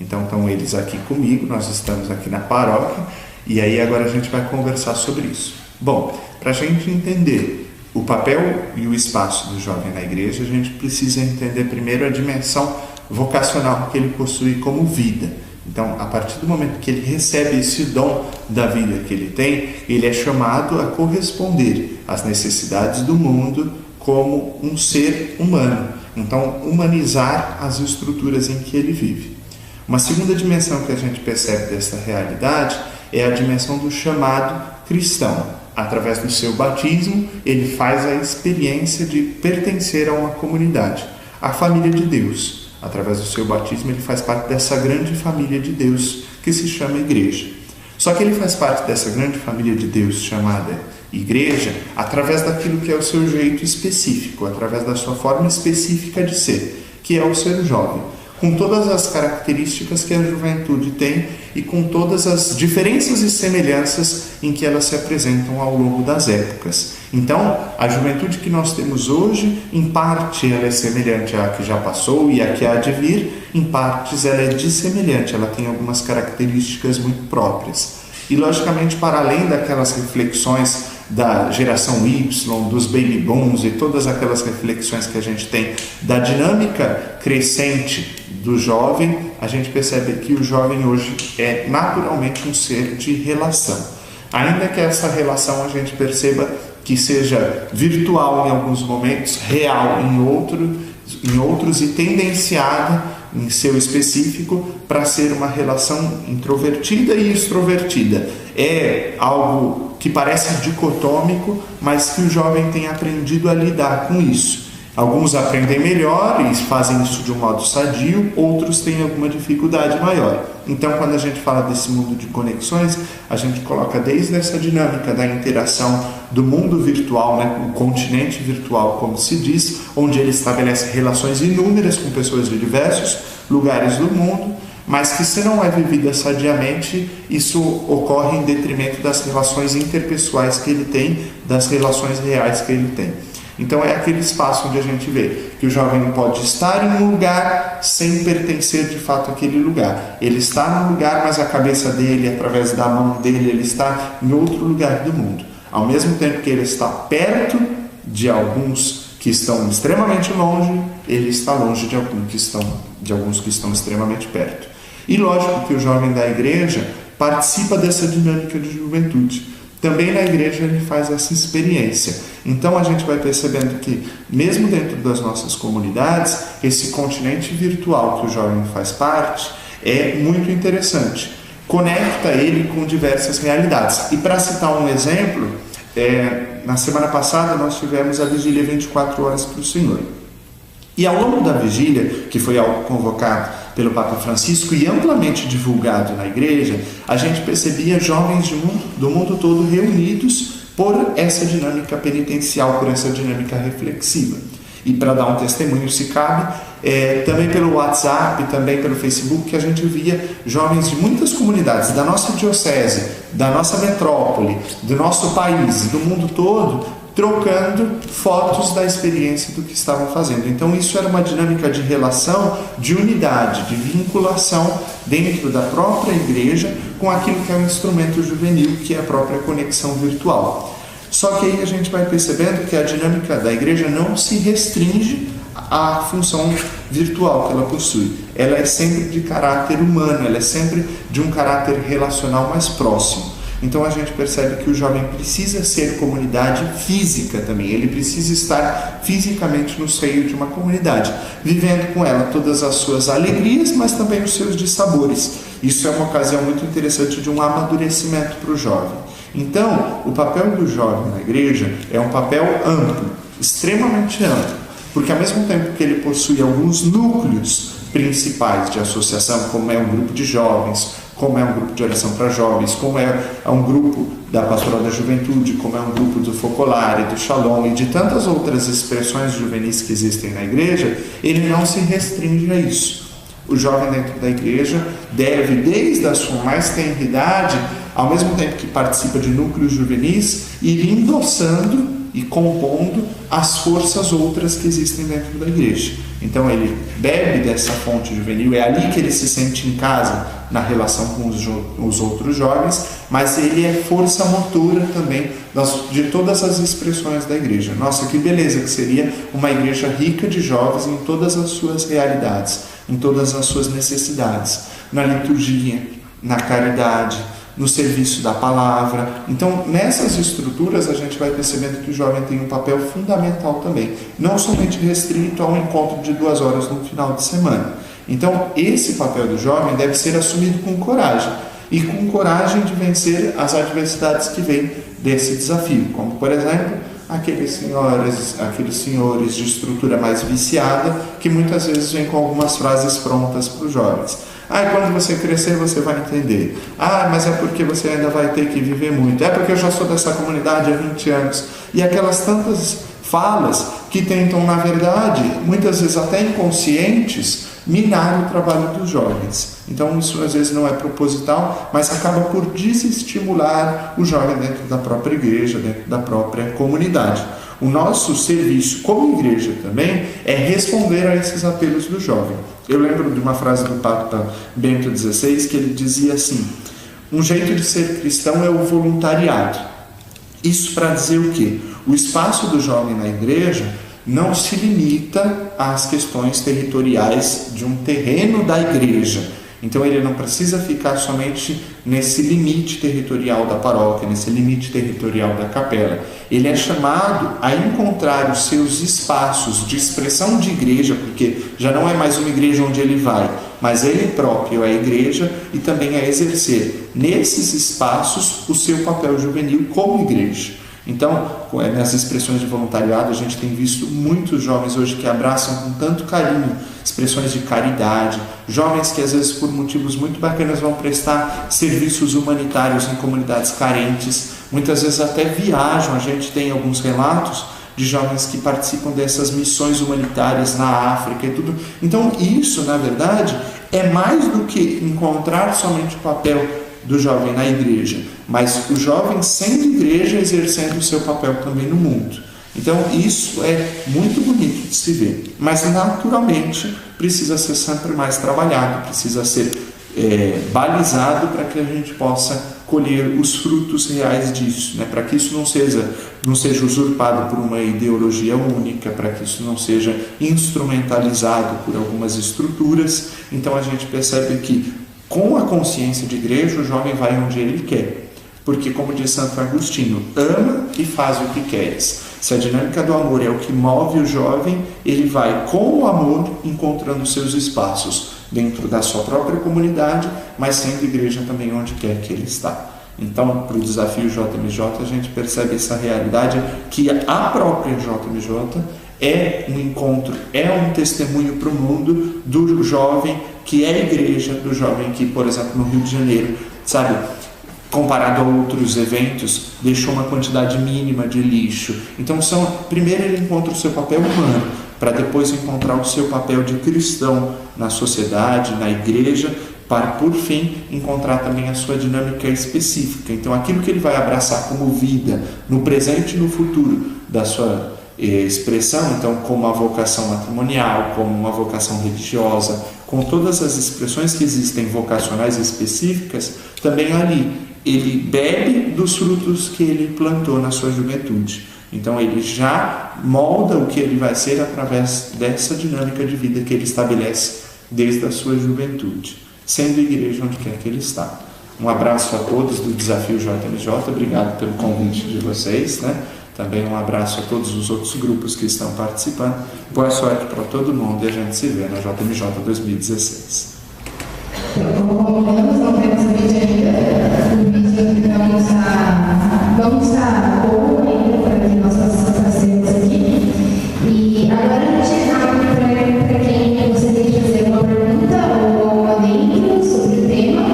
Então estão eles aqui comigo, nós estamos aqui na paróquia e aí agora a gente vai conversar sobre isso. Bom, para a gente entender o papel e o espaço do jovem na igreja, a gente precisa entender primeiro a dimensão vocacional que ele possui como vida. Então, a partir do momento que ele recebe esse dom da vida que ele tem, ele é chamado a corresponder às necessidades do mundo como um ser humano. Então, humanizar as estruturas em que ele vive. Uma segunda dimensão que a gente percebe dessa realidade é a dimensão do chamado cristão. Através do seu batismo, ele faz a experiência de pertencer a uma comunidade, a família de Deus. Através do seu batismo, ele faz parte dessa grande família de Deus que se chama igreja. Só que ele faz parte dessa grande família de Deus chamada igreja através daquilo que é o seu jeito específico, através da sua forma específica de ser, que é o ser jovem, com todas as características que a juventude tem e com todas as diferenças e semelhanças em que elas se apresentam ao longo das épocas. Então, a juventude que nós temos hoje, em parte ela é semelhante à que já passou e à que há de vir, em partes ela é dissemelhante, ela tem algumas características muito próprias. E, logicamente, para além daquelas reflexões da geração Y, dos baby booms e todas aquelas reflexões que a gente tem da dinâmica crescente do jovem, a gente percebe que o jovem hoje é naturalmente um ser de relação. Ainda que essa relação a gente perceba que seja virtual em alguns momentos, real em outros e tendenciada em seu específico para ser uma relação introvertida e extrovertida. É algo que parece dicotômico, mas que o jovem tem aprendido a lidar com isso. Alguns aprendem melhor e fazem isso de um modo sadio, outros têm alguma dificuldade maior. Então, quando a gente fala desse mundo de conexões, a gente coloca desde essa dinâmica da interação do mundo virtual, né, o continente virtual, como se diz, onde ele estabelece relações inúmeras com pessoas de diversos lugares do mundo, mas que, se não é vivida sadiamente, isso ocorre em detrimento das relações interpessoais que ele tem, das relações reais que ele tem. Então é aquele espaço onde a gente vê que o jovem pode estar em um lugar sem pertencer de fato àquele lugar. Ele está num lugar, mas a cabeça dele, através da mão dele, ele está em outro lugar do mundo. Ao mesmo tempo que ele está perto de alguns que estão extremamente longe, ele está longe de alguns que estão extremamente perto. E lógico que o jovem da igreja participa dessa dinâmica de juventude. Também na igreja ele faz essa experiência. Então a gente vai percebendo que, mesmo dentro das nossas comunidades, esse continente virtual que o jovem faz parte é muito interessante. Conecta ele com diversas realidades. E para citar um exemplo, na semana passada nós tivemos a vigília 24 horas para o Senhor. E ao longo da vigília, que foi algo convocado pelo Papa Francisco e amplamente divulgado na igreja, a gente percebia jovens do mundo todo reunidos por essa dinâmica penitencial, por essa dinâmica reflexiva. E para dar um testemunho, se cabe, também pelo WhatsApp, também pelo Facebook, que a gente via jovens de muitas comunidades, da nossa diocese, da nossa metrópole, do nosso país, do mundo todo, trocando fotos da experiência do que estavam fazendo. Então isso era uma dinâmica de relação, de unidade, de vinculação dentro da própria igreja com aquilo que é um instrumento juvenil, que é a própria conexão virtual. Só que aí a gente vai percebendo que a dinâmica da igreja não se restringe à função virtual que ela possui. Ela é sempre de caráter humano, ela é sempre de um caráter relacional mais próximo. Então a gente percebe que o jovem precisa ser comunidade física também, ele precisa estar fisicamente no seio de uma comunidade, vivendo com ela todas as suas alegrias, mas também os seus dissabores. Isso é uma ocasião muito interessante de um amadurecimento para o jovem. Então, o papel do jovem na igreja é um papel amplo, extremamente amplo, porque ao mesmo tempo que ele possui alguns núcleos principais de associação, como é um grupo de jovens, como é um grupo de oração para jovens, como é um grupo da Pastoral da Juventude, como é um grupo do Focolare, do Shalom e de tantas outras expressões juvenis que existem na igreja, ele não se restringe a isso. O jovem dentro da igreja deve, desde a sua mais tenra idade, ao mesmo tempo que participa de núcleos juvenis, ir endossando e compondo as forças outras que existem dentro da igreja. Então ele bebe dessa fonte juvenil, é ali que ele se sente em casa na relação com os outros jovens, mas ele é força motora também de todas as expressões da igreja. Nossa, que beleza que seria uma igreja rica de jovens em todas as suas realidades, em todas as suas necessidades, na liturgia, na caridade, no serviço da palavra. Então, nessas estruturas, a gente vai percebendo que o jovem tem um papel fundamental também, não somente restrito a um encontro de 2 horas no final de semana. Então, esse papel do jovem deve ser assumido com coragem, e com coragem de vencer as adversidades que vêm desse desafio, como, por exemplo, aqueles senhores de estrutura mais viciada, que muitas vezes vêm com algumas frases prontas para os jovens. Quando você crescer você vai entender. Mas é porque você ainda vai ter que viver muito. É porque eu já sou dessa comunidade há 20 anos. E aquelas tantas falas que tentam, na verdade, muitas vezes até inconscientes, minar o trabalho dos jovens. Então isso às vezes não é proposital, mas acaba por desestimular o jovem dentro da própria igreja, dentro da própria comunidade. O nosso serviço como igreja também é responder a esses apelos do jovem. Eu lembro de uma frase do Papa Bento XVI que ele dizia assim: um jeito de ser cristão é o voluntariado. Isso para dizer o quê? O espaço do jovem na igreja não se limita às questões territoriais de um terreno da igreja. Então ele não precisa ficar somente nesse limite territorial da paróquia, nesse limite territorial da capela. Ele é chamado a encontrar os seus espaços de expressão de igreja, porque já não é mais uma igreja onde ele vai, mas ele próprio é a igreja, e também a exercer nesses espaços o seu papel juvenil como igreja. Então, nessas expressões de voluntariado, a gente tem visto muitos jovens hoje que abraçam com tanto carinho expressões de caridade, jovens que às vezes por motivos muito bacanas vão prestar serviços humanitários em comunidades carentes, muitas vezes até viajam. A gente tem alguns relatos de jovens que participam dessas missões humanitárias na África e tudo. Então isso, na verdade, é mais do que encontrar somente o papel do jovem na igreja, mas o jovem sendo igreja, exercendo o seu papel também no mundo. Então isso é muito bonito de se ver, mas naturalmente precisa ser sempre mais trabalhado, precisa ser balizado para que a gente possa colher os frutos reais disso, né? Para que isso não seja usurpado por uma ideologia única, para que isso não seja instrumentalizado por algumas estruturas. Então a gente percebe que com a consciência de igreja, o jovem vai onde ele quer. Porque, como diz Santo Agostinho, ama e faz o que queres. Se a dinâmica do amor é o que move o jovem, ele vai, com o amor, encontrando seus espaços dentro da sua própria comunidade, mas sendo igreja também onde quer que ele está. Então, para o desafio JMJ, a gente percebe essa realidade que a própria JMJ é um encontro, é um testemunho para o mundo do jovem que é a igreja, do jovem que, por exemplo, no Rio de Janeiro, comparado a outros eventos, deixou uma quantidade mínima de lixo. Então, primeiro ele encontra o seu papel humano, para depois encontrar o seu papel de cristão na sociedade, na igreja, para, por fim, encontrar também a sua dinâmica específica. Então, aquilo que ele vai abraçar como vida, no presente e no futuro da sua expressão, então, como uma vocação matrimonial, como uma vocação religiosa, com todas as expressões que existem vocacionais específicas, também ali ele bebe dos frutos que ele plantou na sua juventude. Então ele já molda o que ele vai ser através dessa dinâmica de vida que ele estabelece desde a sua juventude, sendo igreja onde quer que ele está. Um abraço a todos do Desafio JMJ, obrigado pelo convite de vocês, né? Também um abraço a todos os outros grupos que estão participando. Boa sorte para todo mundo e a gente se vê na JMJ 2016. Como combinamos, não temos o vídeo ainda. O vídeo vamos estar bom ainda para que nós possamos parceiros aqui. E agora a gente abre para quem gostaria de fazer uma pergunta ou um adendo sobre o tema.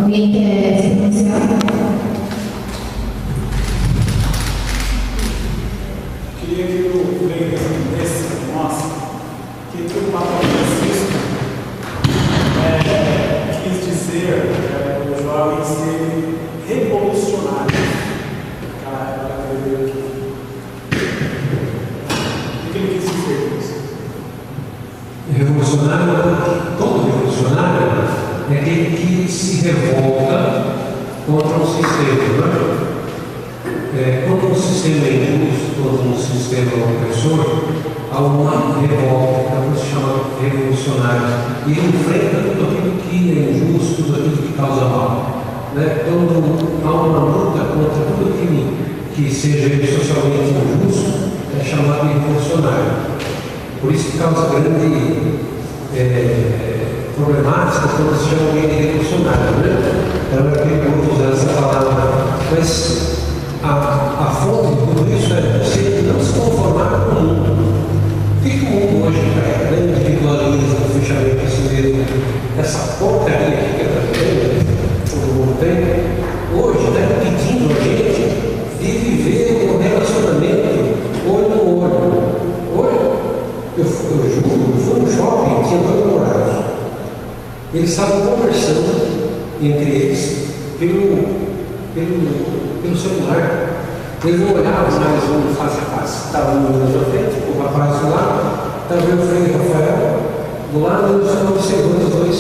Alguém quer se pronunciar? Queria que o leitor desse nosso, que o Papa Francisco quis dizer o jovem ser revolucionário. O que ele quis dizer com isso? Revolucionário, todo revolucionário é aquele que se revolta contra um sistema, quando um sistema é injusto, quando um sistema é opressor, há uma revolta, então se chama revolucionário, e ele enfrenta tudo aquilo que é injusto, tudo aquilo que causa mal. Quando há uma luta contra tudo aquilo que seja socialmente injusto, é chamado de revolucionário. Por isso que causa grande problemática quando se chama alguém de revolucionário, Então é perigoso usar essa palavra. Mas a fonte de tudo isso é você não se conformar com o mundo. O que o mundo hoje é? Individualismo, fechamento de si mesmo, essa porcaria que todo mundo tem, hoje está pedindo a gente de viver um relacionamento olho no olho. Olho, eu fui no shopping, tinha 2 namorados. Eles estavam conversando entre eles pelo celular. Eles não olhavam mais um face a face. Estava um na sua frente, o rapaz do lado, estava eu frente ao Rafael, do lado eles estavam observando os dois.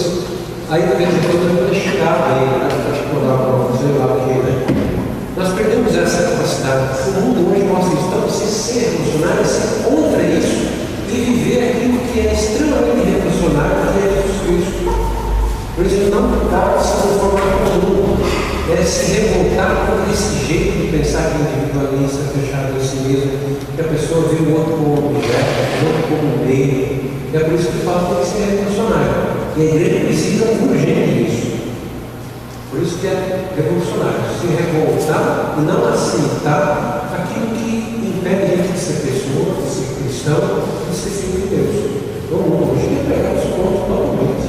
Aí de vez em quando eu chegava aí, sei lá o que, Nós perdemos essa capacidade. O mundo hoje mostra isso. Então você ser revolucionário é ser contra isso e viver aquilo que é extremamente revolucionário, que é Jesus Cristo. Por isso não dá para se conformar com o mundo. É se revoltar contra esse jeito de pensar que o individualista, fechado em si mesmo, que a pessoa vê o outro como objeto, o outro como meio. É por isso que fala que tem que ser revolucionário. E a igreja precisa urgente disso. Por isso que é revolucionário. Se revoltar e não aceitar aquilo que impede a gente de ser pessoa, de ser cristão, de ser filho de Deus. Então, hoje é pegar os pontos novamente.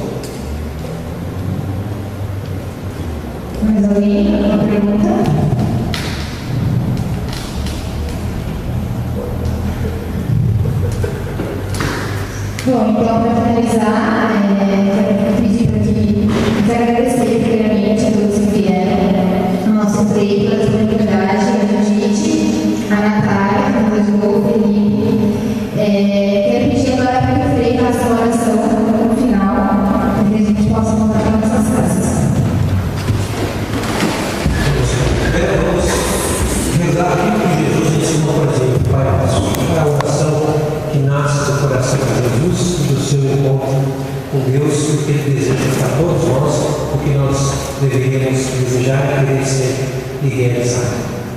Mais alguém? Alguma pergunta? Bom, então para finalizar, quero pedir para que agradecer primeiramente a todos que vieram, ao nosso play, pela disponibilidade, a Judite, a Natália, o Lisboa, o Felipe. Quero pedir agora para que o Frei faça uma oração no final, para que a gente possa voltar para nossas casas. Vamos rezar aquilo que Jesus ensinou para a gente, Pai nosso. É a oração que nasce do coração de Jesus e do seu encontro com Deus, o que Ele deseja para todos nós, o que nós deveríamos desejar, querer e realizar.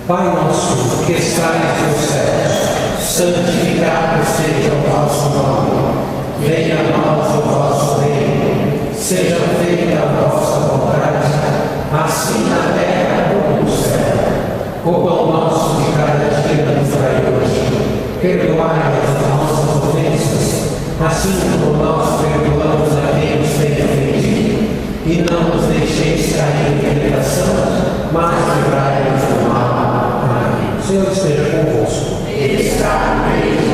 Pai nosso, que estais nos céus, santificado seja o vosso nome. Venha a nós o vosso reino. Seja feita a vossa vontade, assim na terra como no céu. O pão nosso de cada dia nos dai hoje. Perdoai as nossas ofensas, assim como nós perdoamos a quem nos tem ofendido. E não nos deixeis cair em tentação, mas livrai-nos do mal. Amém. O Senhor esteja convosco. Ele está no meio.